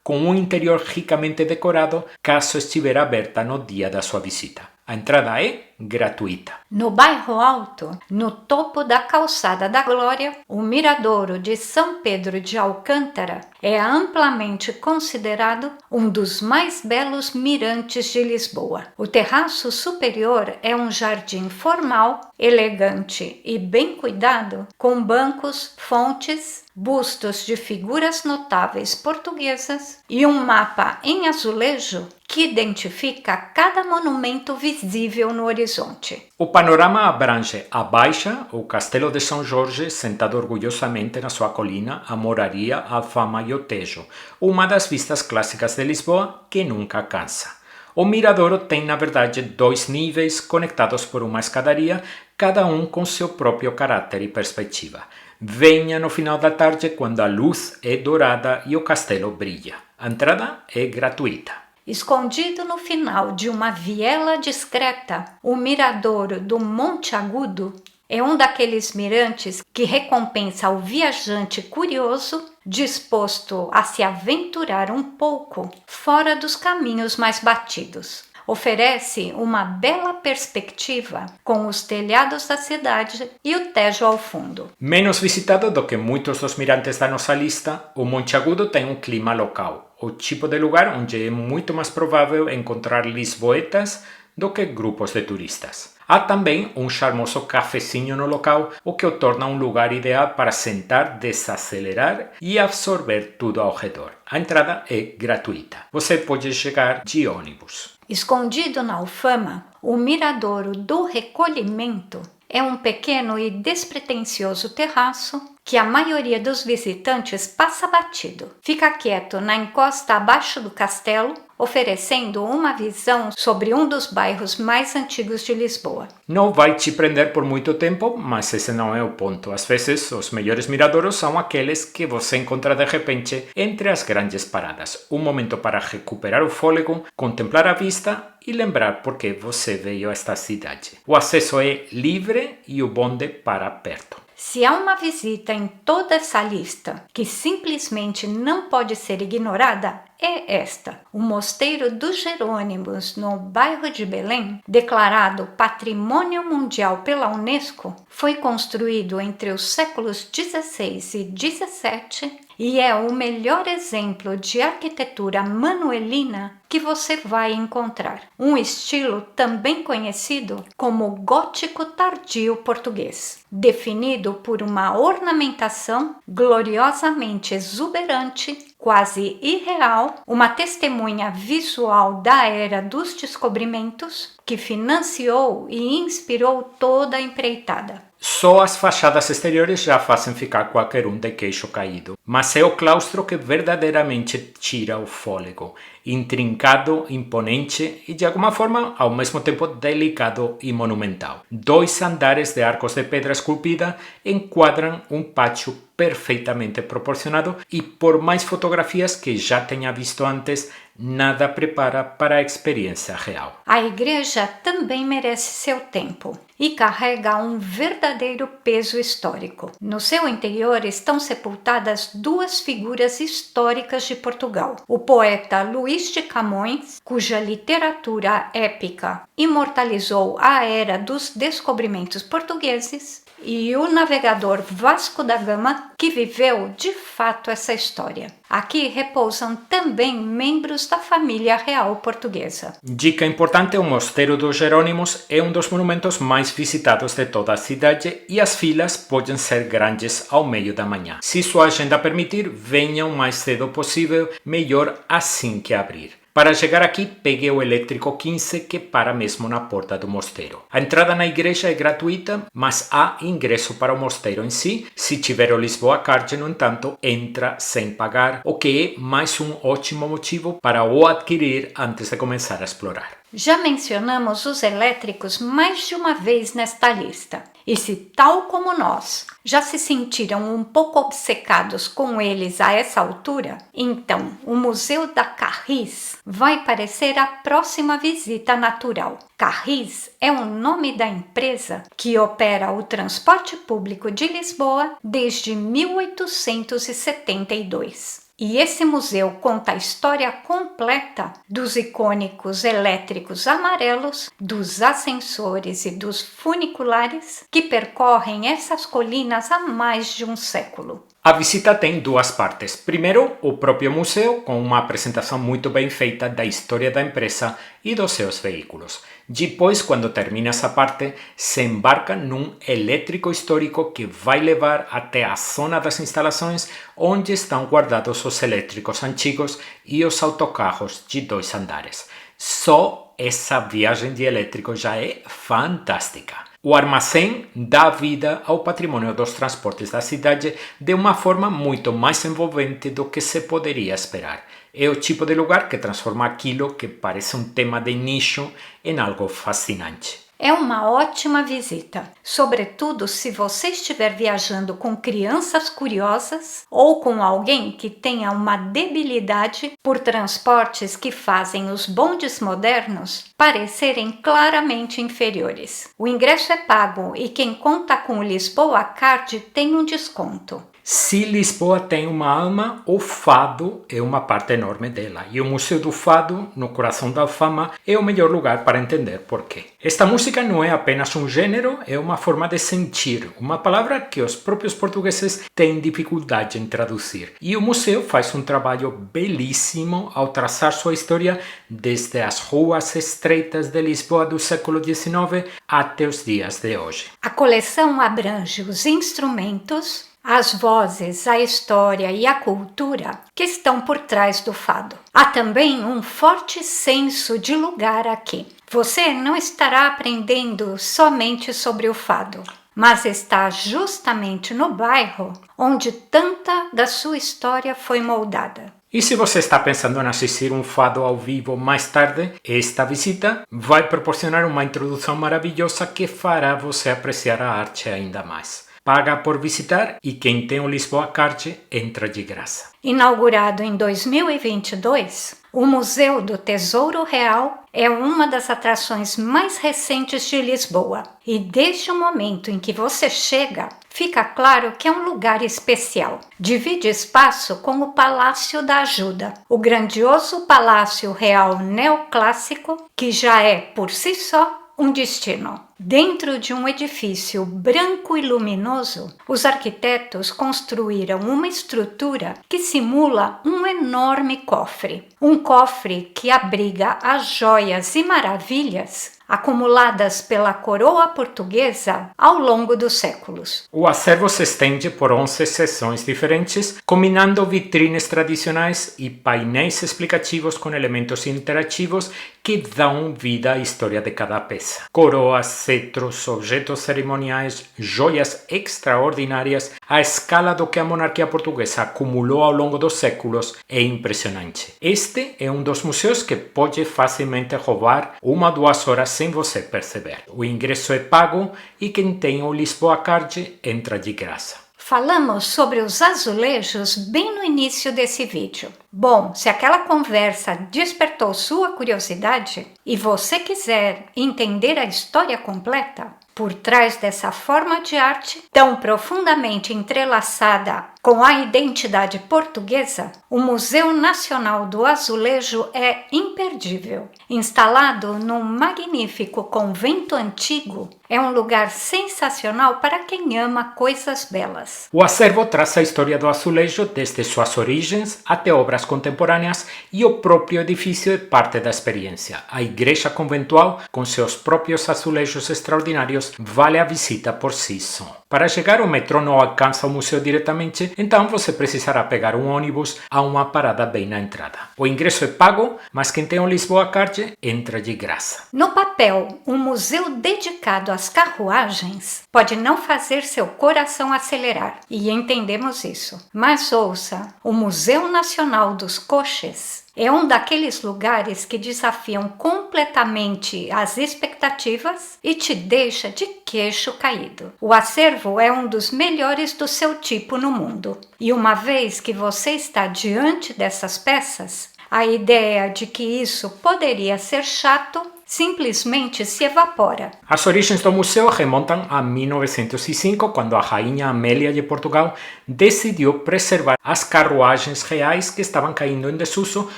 com um interior ricamente decorado, caso estiver aberta no dia da sua visita. A entrada é gratuita. No bairro Alto, no topo da Calçada da Glória, o Miradouro de São Pedro de Alcântara é amplamente considerado um dos mais belos mirantes de Lisboa. O terraço superior é um jardim formal, elegante e bem cuidado, com bancos, fontes, bustos de figuras notáveis portuguesas e um mapa em azulejo que identifica cada monumento visível no horizonte. horizonte. O panorama abrange a Baixa, o Castelo de São Jorge, sentado orgulhosamente na sua colina, a Moraria, a Alfama e o Tejo, uma das vistas clássicas de Lisboa que nunca cansa. O Miradouro tem, na verdade, 2 níveis conectados por uma escadaria, cada um com seu próprio caráter e perspectiva. Venha no final da tarde quando a luz é dourada e o castelo brilha. A entrada é gratuita. Escondido no final de uma viela discreta, o miradouro do Monte Agudo é um daqueles mirantes que recompensa o viajante curioso disposto a se aventurar um pouco fora dos caminhos mais batidos. Oferece uma bela perspectiva com os telhados da cidade e o Tejo ao fundo. Menos visitado do que muitos dos mirantes da nossa lista, o Monte Agudo tem um clima local, o tipo de lugar onde é muito mais provável encontrar lisboetas do que grupos de turistas. Há também um charmoso cafezinho no local, o que o torna um lugar ideal para sentar, desacelerar e absorver tudo ao redor. A entrada é gratuita. Você pode chegar de ônibus. Escondido na Alfama, o Miradouro do Recolhimento é um pequeno e despretensioso terraço que a maioria dos visitantes passa batido. Fica quieto na encosta abaixo do castelo, oferecendo uma visão sobre um dos bairros mais antigos de Lisboa. Não vai te prender por muito tempo, mas esse não é o ponto. Às vezes, os melhores miradouros são aqueles que você encontra de repente entre as grandes paradas. Um momento para recuperar o fôlego, contemplar a vista e lembrar por que você veio a esta cidade. O acesso é livre e o bonde para perto. Se há uma visita em toda essa lista que simplesmente não pode ser ignorada, é esta. O Mosteiro dos Jerônimos, no bairro de Belém, declarado Patrimônio Mundial pela Unesco, foi construído entre os séculos XVI e XVII e é o melhor exemplo de arquitetura manuelina que você vai encontrar. Um estilo também conhecido como gótico tardio português, definido por uma ornamentação gloriosamente exuberante, quase irreal, uma testemunha visual da era dos descobrimentos que financiou e inspirou toda a empreitada. Só as fachadas exteriores já fazem ficar qualquer um de queixo caído, mas é o claustro que verdadeiramente tira o fôlego, intrincado, imponente e de alguma forma ao mesmo tempo delicado e monumental. 2 andares de arcos de pedra esculpida enquadram um pátio perfeitamente proporcionado e por mais fotografias que já tenha visto antes, nada prepara para a experiência real. A igreja também merece seu tempo e carrega um verdadeiro peso histórico. No seu interior estão sepultadas 2 figuras históricas de Portugal. O poeta Luís de Camões, cuja literatura épica imortalizou a era dos descobrimentos portugueses, e o navegador Vasco da Gama, que viveu de fato essa história. Aqui repousam também membros da família real portuguesa. Dica importante: o Mosteiro dos Jerônimos é um dos monumentos mais visitados de toda a cidade e as filas podem ser grandes ao meio da manhã. Se sua agenda permitir, venha o mais cedo possível, melhor assim que abrir. Para chegar aqui, pegue o elétrico 15 que para mesmo na porta do mosteiro. A entrada na igreja é gratuita, mas há ingresso para o mosteiro em si. Se tiver o Lisboa Card, no entanto, entra sem pagar, o que é mais um ótimo motivo para o adquirir antes de começar a explorar. Já mencionamos os elétricos mais de uma vez nesta lista. E se, tal como nós, já se sentiram um pouco obcecados com eles a essa altura, então o Museu da Carris vai parecer a próxima visita natural. Carris é o nome da empresa que opera o transporte público de Lisboa desde 1872. E esse museu conta a história completa dos icônicos elétricos amarelos, dos ascensores e dos funiculares que percorrem essas colinas há mais de um século. A visita tem 2 partes. Primeiro, o próprio museu, com uma apresentação muito bem feita da história da empresa e dos seus veículos. Depois, quando termina essa parte, se embarca num elétrico histórico que vai levar até a zona das instalações onde estão guardados os elétricos antigos e os autocarros de 2 andares. Só essa viagem de elétrico já é fantástica. O armazém dá vida ao patrimônio dos transportes da cidade de uma forma muito mais envolvente do que se poderia esperar. É o tipo de lugar que transforma aquilo que parece um tema de nicho em algo fascinante. É uma ótima visita, sobretudo se você estiver viajando com crianças curiosas ou com alguém que tenha uma debilidade por transportes que fazem os bondes modernos parecerem claramente inferiores. O ingresso é pago e quem conta com o Lisboa Card tem um desconto. Se Lisboa tem uma alma, o fado é uma parte enorme dela. E o Museu do Fado, no coração da Alfama, é o melhor lugar para entender porquê. Esta música não é apenas um gênero, é uma forma de sentir, uma palavra que os próprios portugueses têm dificuldade em traduzir. E o museu faz um trabalho belíssimo ao traçar sua história desde as ruas estreitas de Lisboa do século XIX até os dias de hoje. A coleção abrange os instrumentos, as vozes, a história e a cultura que estão por trás do fado. Há também um forte senso de lugar aqui. Você não estará aprendendo somente sobre o fado, mas está justamente no bairro onde tanta da sua história foi moldada. E se você está pensando em assistir um fado ao vivo mais tarde, esta visita vai proporcionar uma introdução maravilhosa que fará você apreciar a arte ainda mais. Paga por visitar e quem tem o Lisboa Card entra de graça. Inaugurado em 2022, o Museu do Tesouro Real é uma das atrações mais recentes de Lisboa. E desde o momento em que você chega, fica claro que é um lugar especial. Divide espaço com o Palácio da Ajuda, o grandioso Palácio Real neoclássico, que já é, por si só, um destino. Dentro de um edifício branco e luminoso, os arquitetos construíram uma estrutura que simula um enorme cofre. Um cofre que abriga as joias e maravilhas acumuladas pela coroa portuguesa ao longo dos séculos. O acervo se estende por 11 seções diferentes, combinando vitrines tradicionais e painéis explicativos com elementos interativos que dão vida à história de cada peça. Coroas, cetros, objetos cerimoniais, joias extraordinárias, a escala do que a monarquia portuguesa acumulou ao longo dos séculos é impressionante. Este é um dos museus que pode facilmente roubar 1 ou 2 horas sem você perceber. O ingresso é pago e quem tem o Lisboa Card entra de graça. Falamos sobre os azulejos bem no início desse vídeo. Bom, se aquela conversa despertou sua curiosidade e você quiser entender a história completa, por trás dessa forma de arte tão profundamente entrelaçada com a identidade portuguesa, o Museu Nacional do Azulejo é imperdível. Instalado num magnífico convento antigo, é um lugar sensacional para quem ama coisas belas. O acervo traz a história do azulejo desde suas origens até obras contemporâneas e o próprio edifício é parte da experiência. A igreja conventual, com seus próprios azulejos extraordinários, vale a visita por si só. Para chegar, o metrô não alcança o museu diretamente, então você precisará pegar um ônibus a uma parada bem na entrada. O ingresso é pago, mas quem tem o Lisboa Card entra de graça. No papel, um museu dedicado às carruagens pode não fazer seu coração acelerar, e entendemos isso. Mas ouça, o Museu Nacional dos Coches é um daqueles lugares que desafiam completamente as expectativas e te deixa de queixo caído. O acervo é um dos melhores do seu tipo no mundo. E uma vez que você está diante dessas peças, a ideia de que isso poderia ser chato simplesmente se evapora. As origens do museu remontam a 1905, quando a rainha Amélia de Portugal decidiu preservar as carruagens reais que estavam caindo em desuso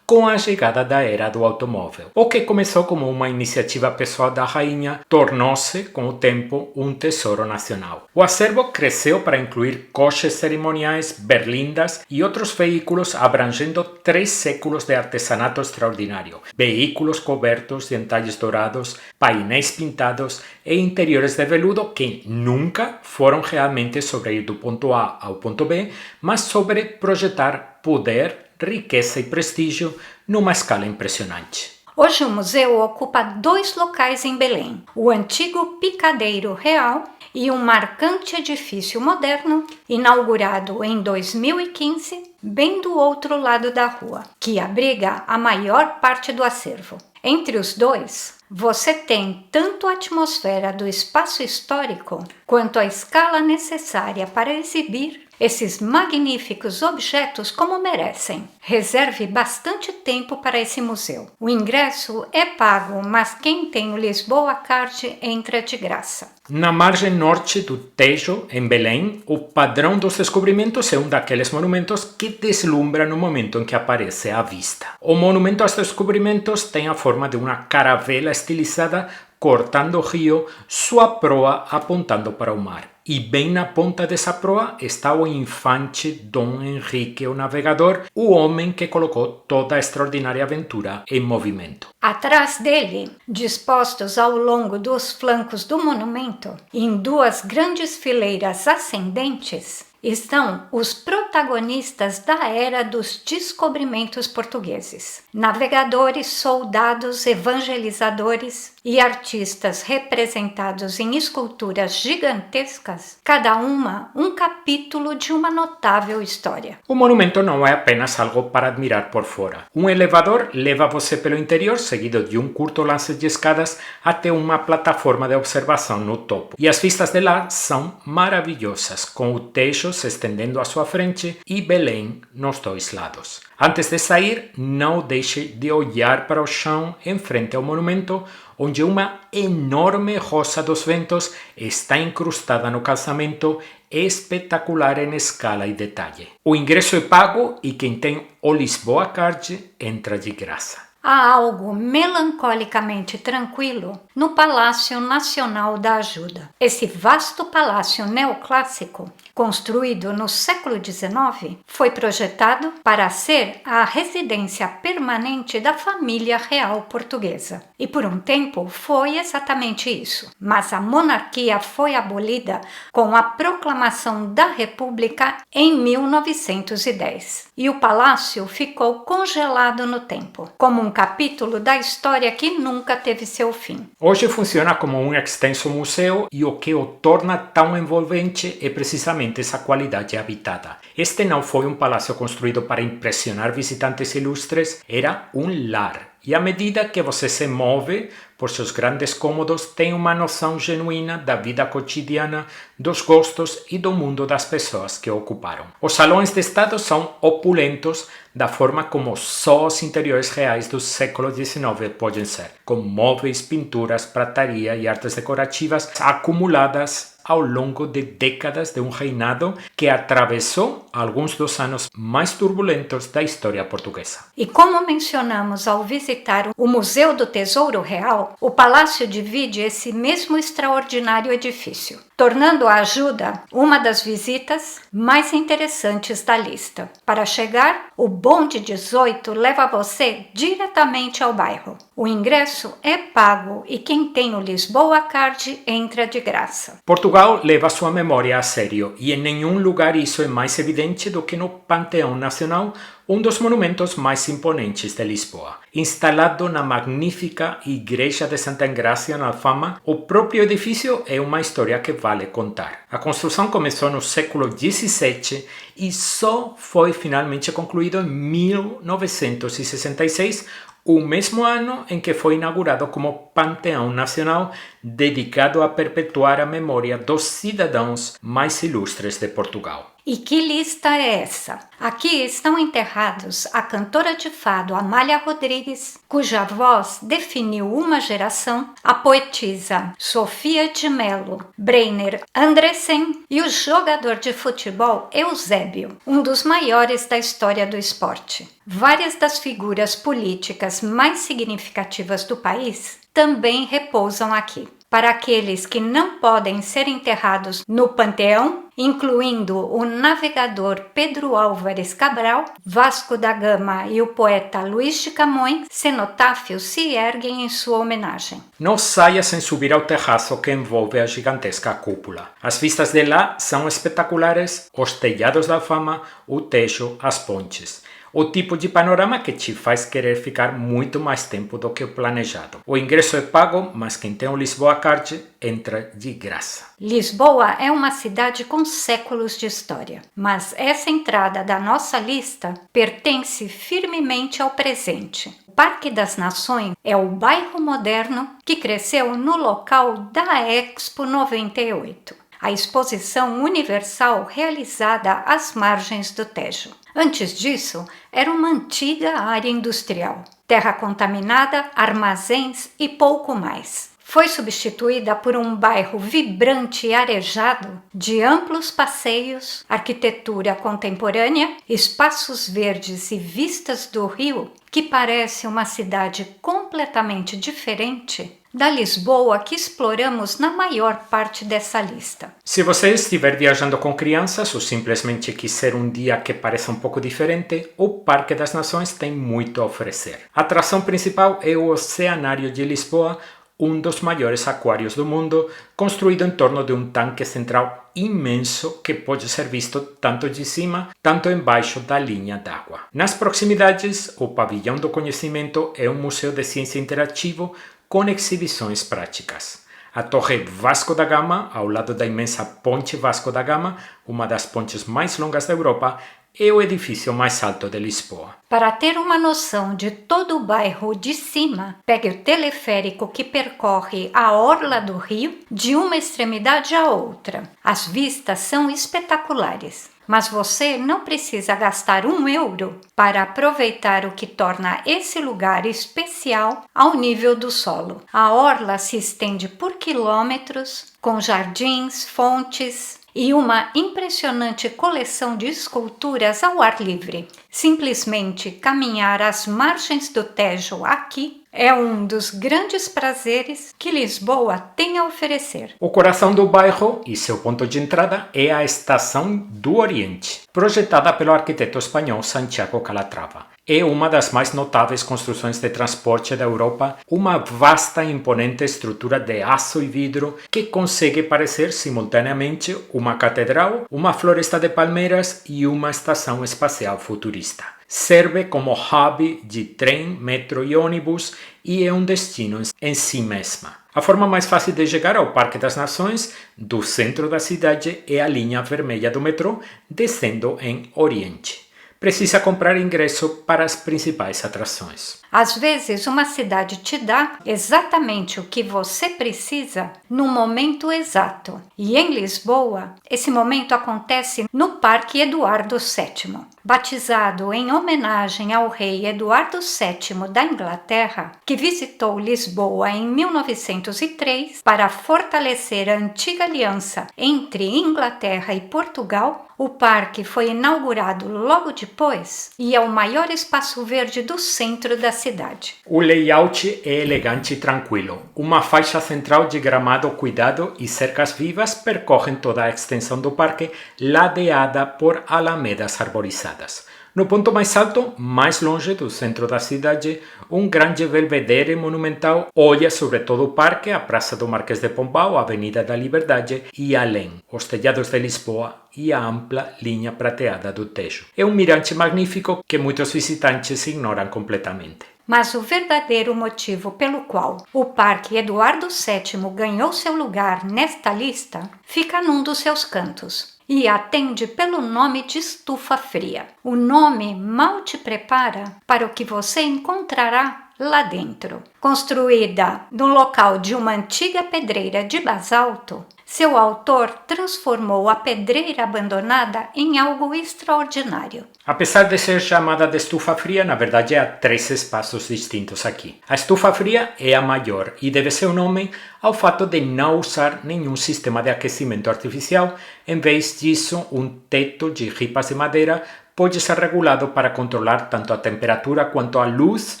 com a chegada da era do automóvel. O que começou como uma iniciativa pessoal da rainha tornou-se, com o tempo, um tesouro nacional. O acervo cresceu para incluir coches cerimoniais, berlindas e outros veículos abrangendo 3 séculos de artesanato extraordinário, veículos cobertos de entalhes dourados, painéis pintados e interiores de veludo que nunca foram realmente sobre ir do ponto A ao ponto B, mas sobre projetar poder, riqueza e prestígio numa escala impressionante. Hoje o museu ocupa 2 locais em Belém, o antigo Picadeiro Real e um marcante edifício moderno, inaugurado em 2015, bem do outro lado da rua, que abriga a maior parte do acervo. Entre os dois, você tem tanto a atmosfera do espaço histórico, quanto a escala necessária para exibir esses magníficos objetos como merecem. Reserve bastante tempo para esse museu. O ingresso é pago, mas quem tem o Lisboa Card entra de graça. Na margem norte do Tejo, em Belém, o Padrão dos Descobrimentos é um daqueles monumentos que deslumbra no momento em que aparece à vista. O Monumento aos Descobrimentos tem a forma de uma caravela estilizada cortando o rio, sua proa apontando para o mar. E bem na ponta dessa proa está o infante Dom Henrique, o navegador, o homem que colocou toda a extraordinária aventura em movimento. Atrás dele, dispostos ao longo dos flancos do monumento, em 2 grandes fileiras ascendentes, estão os protagonistas da era dos descobrimentos portugueses. Navegadores, soldados, evangelizadores e artistas representados em esculturas gigantescas, cada uma um capítulo de uma notável história. O monumento não é apenas algo para admirar por fora. Um elevador leva você pelo interior, seguido de um curto lance de escadas até uma plataforma de observação no topo. E as vistas de lá são maravilhosas, com o Tejo se estendendo à sua frente e Belém nos 2 lados. Antes de sair, não deixe de olhar para o chão em frente ao monumento, onde uma enorme rosa dos ventos está incrustada no calçamento, espetacular em escala e detalhe. O ingresso é pago e quem tem o Lisboa Card entra de graça. Há algo melancolicamente tranquilo no Palácio Nacional da Ajuda. Esse vasto palácio neoclássico, construído no século XIX, foi projetado para ser a residência permanente da família real portuguesa. E por um tempo foi exatamente isso. Mas a monarquia foi abolida com a proclamação da República em 1910. E o palácio ficou congelado no tempo, como um capítulo da história que nunca teve seu fim. Hoje funciona como um extenso museu e o que o torna tão envolvente é precisamente essa qualidade habitada. Este não foi um palácio construído para impressionar visitantes ilustres, era um lar. E à medida que você se move por seus grandes cômodos, tem uma noção genuína da vida cotidiana, dos gostos e do mundo das pessoas que o ocuparam. Os salões de estado são opulentos da forma como só os interiores reais do século XIX podem ser, com móveis, pinturas, prataria e artes decorativas acumuladas ao longo de décadas de um reinado que atravessou alguns dos anos mais turbulentos da história portuguesa. E como mencionamos ao visitar o Museu do Tesouro Real, o palácio divide esse mesmo extraordinário edifício, tornando a Ajuda uma das visitas mais interessantes da lista. Para chegar, o bonde 18 leva você diretamente ao bairro. O ingresso é pago e quem tem o Lisboa Card entra de graça. Portugal leva sua memória a sério e em nenhum lugar isso é mais evidente do que no Panteão Nacional, um dos monumentos mais imponentes de Lisboa. Instalado na magnífica Igreja de Santa Engrácia, na Alfama, o próprio edifício é uma história que vale contar. A construção começou no século XVII e só foi finalmente concluído em 1966, o mesmo ano em que foi inaugurado como Panteão Nacional, dedicado a perpetuar a memória dos cidadãos mais ilustres de Portugal. E que lista é essa? Aqui estão enterrados a cantora de fado Amália Rodrigues, cuja voz definiu uma geração, a poetisa Sofia de Mello, Breiner Andressen e o jogador de futebol Eusébio, um dos maiores da história do esporte. Várias das figuras políticas mais significativas do país também repousam aqui. Para aqueles que não podem ser enterrados no Panteão, incluindo o navegador Pedro Álvares Cabral, Vasco da Gama e o poeta Luís de Camões, cenotáfios se erguem em sua homenagem. Não saia sem subir ao terraço que envolve a gigantesca cúpula. As vistas de lá são espetaculares, os telhados da Alfama, o techo, as pontes. O tipo de panorama que te faz querer ficar muito mais tempo do que o planejado. O ingresso é pago, mas quem tem o Lisboa Card entra de graça. Lisboa é uma cidade com séculos de história, mas essa entrada da nossa lista pertence firmemente ao presente. O Parque das Nações é o bairro moderno que cresceu no local da Expo 98, a exposição universal realizada às margens do Tejo. Antes disso, era uma antiga área industrial, terra contaminada, armazéns e pouco mais. Foi substituída por um bairro vibrante e arejado, de amplos passeios, arquitetura contemporânea, espaços verdes e vistas do rio, que parece uma cidade completamente diferente da Lisboa que exploramos na maior parte dessa lista. Se você estiver viajando com crianças ou simplesmente quiser um dia que pareça um pouco diferente, o Parque das Nações tem muito a oferecer. A atração principal é o Oceanário de Lisboa, um dos maiores aquários do mundo, construído em torno de um tanque central imenso que pode ser visto tanto de cima, tanto embaixo da linha d'água. Nas proximidades, o Pavilhão do Conhecimento é um museu de ciência interativo com exibições práticas. A Torre Vasco da Gama, ao lado da imensa Ponte Vasco da Gama, uma das pontes mais longas da Europa, é o edifício mais alto de Lisboa. Para ter uma noção de todo o bairro de cima, pegue o teleférico que percorre a orla do rio de uma extremidade à outra. As vistas são espetaculares, mas você não precisa gastar €1 para aproveitar o que torna esse lugar especial ao nível do solo. A orla se estende por quilômetros, com jardins, fontes e uma impressionante coleção de esculturas ao ar livre. Simplesmente caminhar às margens do Tejo aqui é um dos grandes prazeres que Lisboa tem a oferecer. O coração do bairro e seu ponto de entrada é a Estação do Oriente, projetada pelo arquiteto espanhol Santiago Calatrava. É uma das mais notáveis construções de transporte da Europa, uma vasta e imponente estrutura de aço e vidro que consegue parecer simultaneamente uma catedral, uma floresta de palmeiras e uma estação espacial futurista. Serve como hub de trem, metro e ônibus e é um destino em si mesma. A forma mais fácil de chegar ao Parque das Nações do centro da cidade é a linha vermelha do metrô, descendo em Oriente. Precisa comprar ingresso para as principais atrações. Às vezes, uma cidade te dá exatamente o que você precisa no momento exato. E em Lisboa, esse momento acontece no Parque Eduardo VII. Batizado em homenagem ao rei Eduardo VII da Inglaterra, que visitou Lisboa em 1903 para fortalecer a antiga aliança entre Inglaterra e Portugal, o parque foi inaugurado logo depois e é o maior espaço verde do centro da cidade. O layout é elegante e tranquilo. Uma faixa central de gramado cuidado e cercas vivas percorrem toda a extensão do parque, ladeada por alamedas arborizadas. No ponto mais alto, mais longe do centro da cidade, um grande belvedere monumental olha sobre todo o parque, a Praça do Marquês de Pombal, a Avenida da Liberdade e além, os telhados de Lisboa e a ampla linha prateada do Tejo. É um mirante magnífico que muitos visitantes ignoram completamente. Mas o verdadeiro motivo pelo qual o Parque Eduardo VII ganhou seu lugar nesta lista fica num dos seus cantos e atende pelo nome de Estufa Fria. O nome mal te prepara para o que você encontrará lá dentro. Construída no local de uma antiga pedreira de basalto, seu autor transformou a pedreira abandonada em algo extraordinário. Apesar de ser chamada de estufa fria, na verdade há 3 espaços distintos aqui. A estufa fria é a maior e deve seu nome ao fato de não usar nenhum sistema de aquecimento artificial. Em vez disso, um teto de ripas de madeira pode ser regulado para controlar tanto a temperatura quanto a luz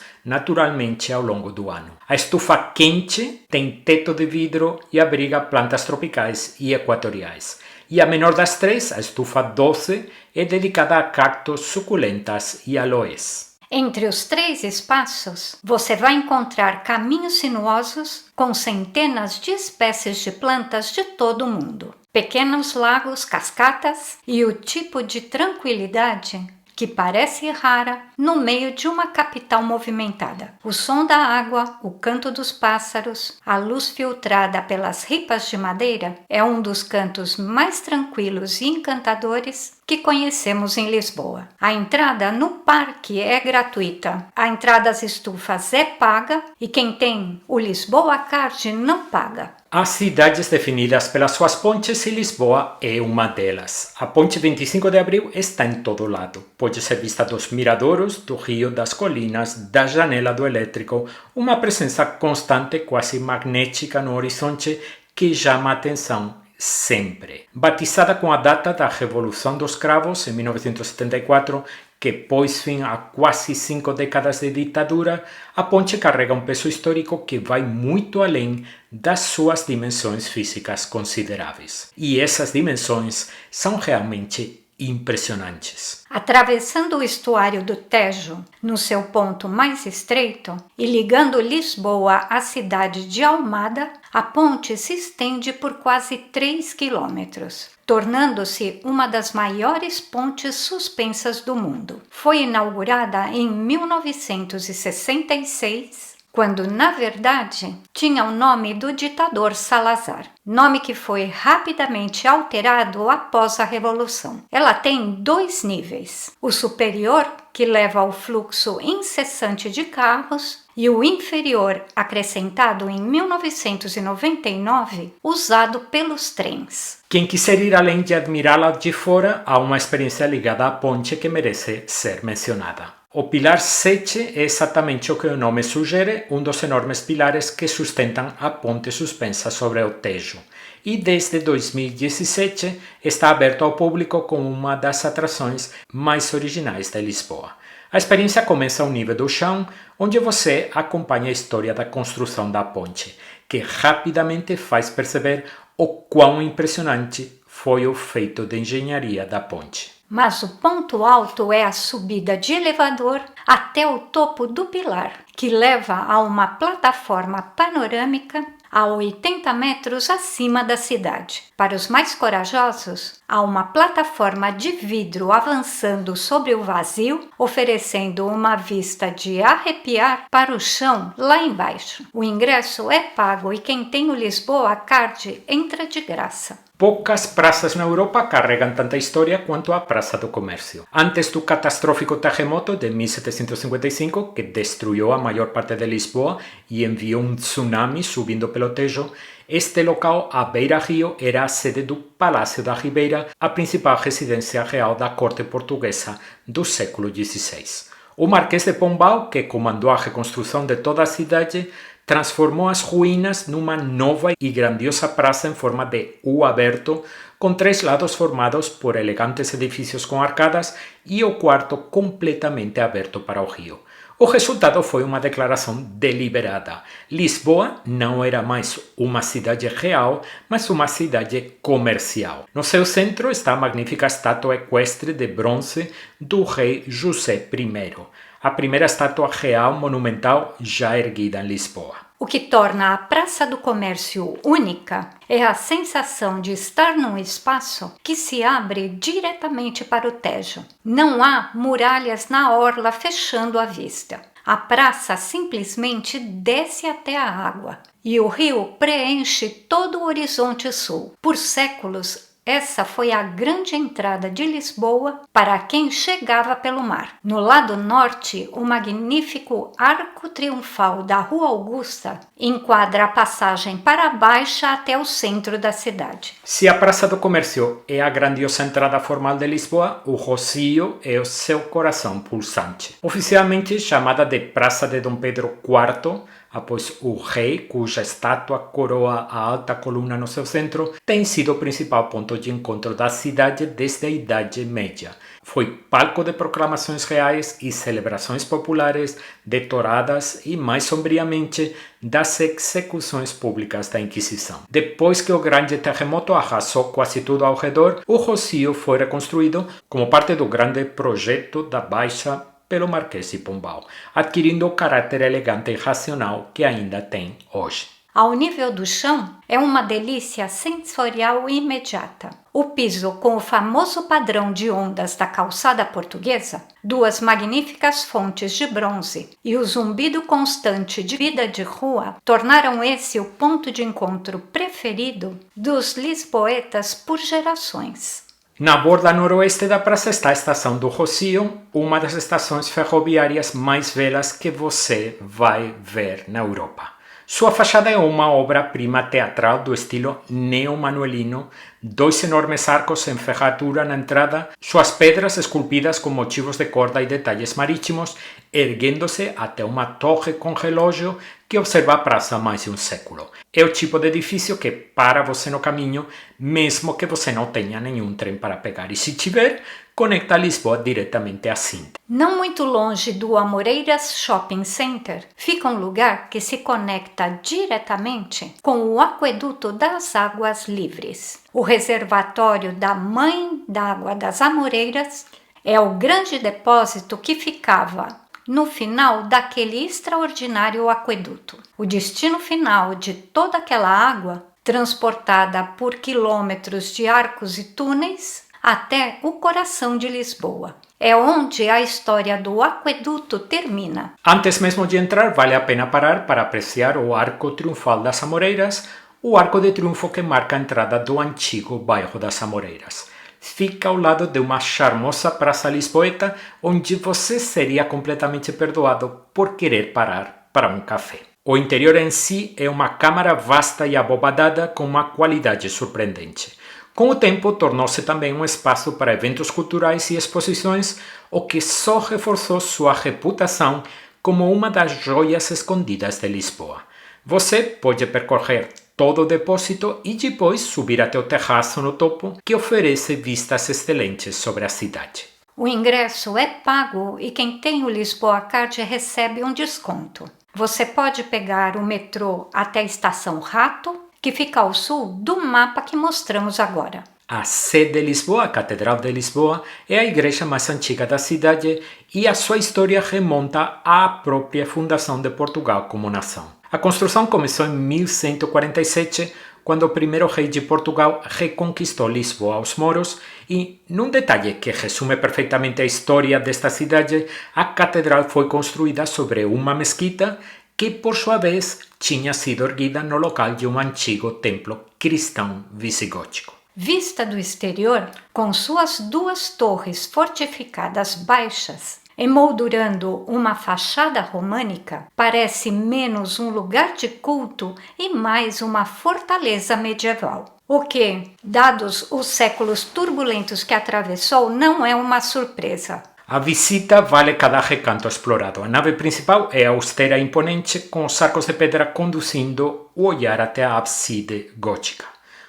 naturalmente ao longo do ano. A estufa quente tem teto de vidro e abriga plantas tropicais e equatoriais. E a menor das 3, a estufa doce, é dedicada a cactos, suculentas e aloés. Entre os 3 espaços, você vai encontrar caminhos sinuosos com centenas de espécies de plantas de todo o mundo, pequenos lagos, cascatas e o tipo de tranquilidade que parece rara no meio de uma capital movimentada. O som da água, o canto dos pássaros, a luz filtrada pelas ripas de madeira é um dos cantos mais tranquilos e encantadores que conhecemos em Lisboa. A entrada no parque é gratuita, a entrada às estufas é paga e quem tem o Lisboa Card não paga. Há cidades definidas pelas suas pontes e Lisboa é uma delas. A ponte 25 de Abril está em todo lado. Pode ser vista dos miradouros, do rio, das colinas, da janela do elétrico, uma presença constante, quase magnética no horizonte que chama a atenção sempre. Batizada com a data da Revolução dos Cravos, em 1974, que pôs fim a quase 5 décadas de ditadura, a ponte carrega um peso histórico que vai muito além das suas dimensões físicas consideráveis. E essas dimensões são realmente impressionantes. Atravessando o estuário do Tejo, no seu ponto mais estreito, e ligando Lisboa à cidade de Almada, a ponte se estende por quase 3 quilômetros, tornando-se uma das maiores pontes suspensas do mundo. Foi inaugurada em 1966, quando, na verdade, tinha o nome do ditador Salazar, nome que foi rapidamente alterado após a Revolução. Ela tem 2 níveis, o superior, que leva ao fluxo incessante de carros, e o inferior, acrescentado em 1999, usado pelos trens. Quem quiser ir além de admirá-la de fora, há uma experiência ligada à ponte que merece ser mencionada. O Pilar 7 é exatamente o que o nome sugere, um dos enormes pilares que sustentam a ponte suspensa sobre o Tejo. E desde 2017 está aberto ao público como uma das atrações mais originais de Lisboa. A experiência começa ao nível do chão, onde você acompanha a história da construção da ponte, que rapidamente faz perceber o quão impressionante foi o feito de engenharia da ponte. Mas o ponto alto é a subida de elevador até o topo do pilar, que leva a uma plataforma panorâmica a 80 metros acima da cidade. Para os mais corajosos, há uma plataforma de vidro avançando sobre o vazio, oferecendo uma vista de arrepiar para o chão lá embaixo. O ingresso é pago e quem tem o Lisboa Card entra de graça. Poucas praças na Europa carregam tanta história quanto a Praça do Comércio. Antes do catastrófico terremoto de 1755, que destruiu a maior parte de Lisboa e enviou um tsunami subindo pelo Tejo, este local, à beira-rio, era a sede do Palácio da Ribeira, a principal residência real da corte portuguesa do século XVI. O Marquês de Pombal, que comandou a reconstrução de toda a cidade, transformou as ruínas numa nova e grandiosa praça em forma de U aberto, com 3 lados formados por elegantes edifícios com arcadas e o quarto completamente aberto para o rio. O resultado foi uma declaração deliberada. Lisboa não era mais uma cidade real, mas uma cidade comercial. No seu centro está a magnífica estátua equestre de bronze do rei José I, a primeira estátua real monumental já erguida em Lisboa. O que torna a Praça do Comércio única é a sensação de estar num espaço que se abre diretamente para o Tejo. Não há muralhas na orla fechando a vista. A praça simplesmente desce até a água e o rio preenche todo o horizonte sul. Por séculos, essa foi a grande entrada de Lisboa para quem chegava pelo mar. No lado norte, o magnífico arco triunfal da Rua Augusta enquadra a passagem para a Baixa até o centro da cidade. Se a Praça do Comércio é a grandiosa entrada formal de Lisboa, o Rossio é o seu coração pulsante. Oficialmente chamada de Praça de Dom Pedro IV, após o rei, cuja estátua coroa a alta coluna no seu centro, tem sido o principal ponto de encontro da cidade desde a Idade Média. Foi palco de proclamações reais e celebrações populares, de touradas e, mais sombriamente, das execuções públicas da Inquisição. Depois que o grande terremoto arrasou quase tudo ao redor, o Rossio foi reconstruído como parte do grande projeto da Baixa pelo Marquês de Pombal, adquirindo o caráter elegante e racional que ainda tem hoje. Ao nível do chão, é uma delícia sensorial imediata. O piso com o famoso padrão de ondas da calçada portuguesa, duas magníficas fontes de bronze e o zumbido constante de vida de rua tornaram esse o ponto de encontro preferido dos lisboetas por gerações. Na borda noroeste da praça está a Estação do Rossio, uma das estações ferroviárias mais velhas que você vai ver na Europa. Sua fachada é uma obra-prima teatral do estilo neo-manuelino, dois enormes arcos em ferradura na entrada, suas pedras esculpidas com motivos de corda e detalhes marítimos, erguendo-se até uma torre com relógio que observa a praça há mais de um século. É o tipo de edifício que para você no caminho, mesmo que você não tenha nenhum trem para pegar. E se tiver, conecta Lisboa diretamente a Sintra. Não muito longe do Amoreiras Shopping Center, fica um lugar que se conecta diretamente com o Aqueduto das Águas Livres. O reservatório da Mãe d'Água das Amoreiras é o grande depósito que ficava no final daquele extraordinário aqueduto. O destino final de toda aquela água, transportada por quilômetros de arcos e túneis até o coração de Lisboa. É onde a história do aqueduto termina. Antes mesmo de entrar, vale a pena parar para apreciar o Arco Triunfal das Amoreiras, o arco de triunfo que marca a entrada do antigo bairro das Amoreiras. Fica ao lado de uma charmosa praça lisboeta, onde você seria completamente perdoado por querer parar para um café. O interior em si é uma câmara vasta e abobadada com uma qualidade surpreendente. Com o tempo, tornou-se também um espaço para eventos culturais e exposições, o que só reforçou sua reputação como uma das joias escondidas de Lisboa. Você pode percorrer todo o depósito e depois subir até o terraço no topo, que oferece vistas excelentes sobre a cidade. O ingresso é pago e quem tem o Lisboa Card recebe um desconto. Você pode pegar o metrô até a Estação Rato, que fica ao sul do mapa que mostramos agora. A sede de Lisboa, a Catedral de Lisboa, é a igreja mais antiga da cidade e a sua história remonta à própria fundação de Portugal como nação. A construção começou em 1147, quando o primeiro rei de Portugal reconquistou Lisboa aos moros e, num detalhe que resume perfeitamente a história desta cidade, a catedral foi construída sobre uma mesquita que, por sua vez, tinha sido erguida no local de um antigo templo cristão visigótico. Vista do exterior, com suas duas torres fortificadas baixas, emoldurando uma fachada românica, parece menos um lugar de culto e mais uma fortaleza medieval. O que, dados os séculos turbulentos que atravessou, não é uma surpresa. A visita vale cada recanto explorado. A nave principal é austera e imponente, com os arcos de pedra conduzindo o olhar até a ábside gótica.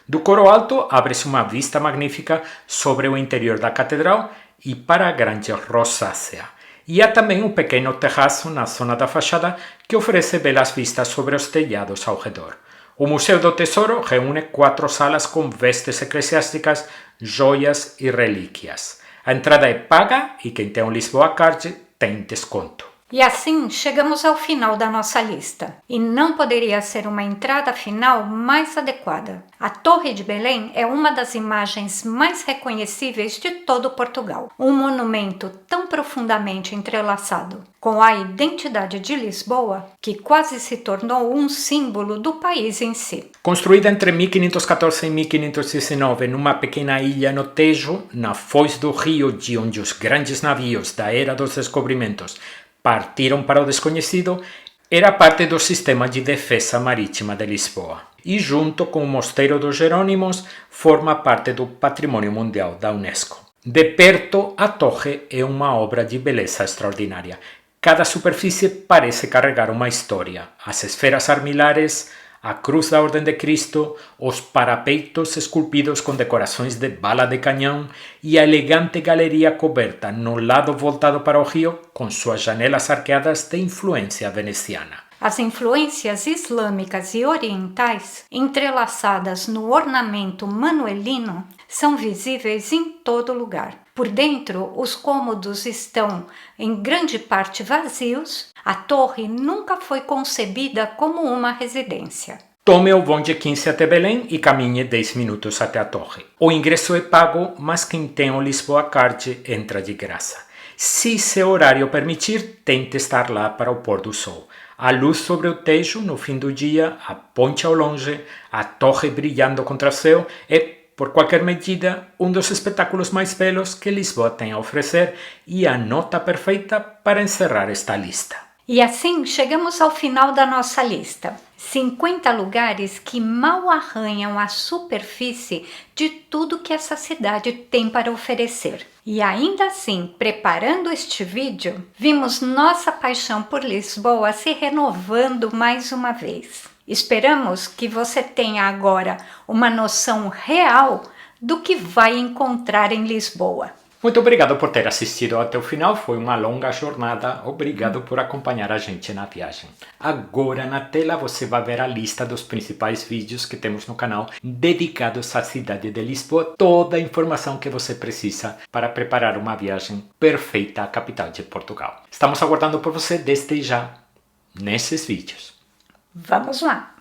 Do coro alto abre-se uma vista magnífica sobre o interior da catedral e para a grande rosácea. E há também um pequeno terraço na zona da fachada que oferece belas vistas sobre os telhados ao redor. O Museu do Tesouro reúne 4 salas com vestes eclesiásticas, joias e relíquias. A entrada é paga e quem tem um Lisboa Card tem desconto. E assim chegamos ao final da nossa lista. E não poderia ser uma entrada final mais adequada. A Torre de Belém é uma das imagens mais reconhecíveis de todo Portugal. Um monumento tão profundamente entrelaçado com a identidade de Lisboa que quase se tornou um símbolo do país em si. Construída entre 1514 e 1519 numa pequena ilha no Tejo, na foz do rio de onde os grandes navios da Era dos Descobrimentos partiram para o desconhecido, era parte do sistema de defesa marítima de Lisboa. E junto com o Mosteiro dos Jerônimos, forma parte do Patrimônio Mundial da Unesco. De perto, a torre é uma obra de beleza extraordinária. Cada superfície parece carregar uma história. As esferas armilares, a cruz da Ordem de Cristo, os parapeitos esculpidos com decorações de bala de canhão e a elegante galeria coberta no lado voltado para o rio, com suas janelas arqueadas de influência veneciana. As influências islâmicas e orientais, entrelaçadas no ornamento manuelino, são visíveis em todo lugar. Por dentro, os cômodos estão, em grande parte, vazios. A torre nunca foi concebida como uma residência. Tome o bonde 15 até Belém e caminhe 10 minutos até a torre. O ingresso é pago, mas quem tem o Lisboa Card entra de graça. Se seu horário permitir, tente estar lá para o pôr do sol. A luz sobre o tejo no fim do dia, a ponte ao longe, a torre brilhando contra o céu é, por qualquer medida, um dos espetáculos mais belos que Lisboa tem a oferecer e a nota perfeita para encerrar esta lista. E assim chegamos ao final da nossa lista. 50 lugares que mal arranham a superfície de tudo que essa cidade tem para oferecer. E ainda assim, preparando este vídeo, vimos nossa paixão por Lisboa se renovando mais uma vez. Esperamos que você tenha agora uma noção real do que vai encontrar em Lisboa. Muito obrigado por ter assistido até o final, foi uma longa jornada, obrigado por acompanhar a gente na viagem. Agora na tela você vai ver a lista dos principais vídeos que temos no canal dedicados à cidade de Lisboa, toda a informação que você precisa para preparar uma viagem perfeita à capital de Portugal. Estamos aguardando por você desde já nesses vídeos. Vamos lá!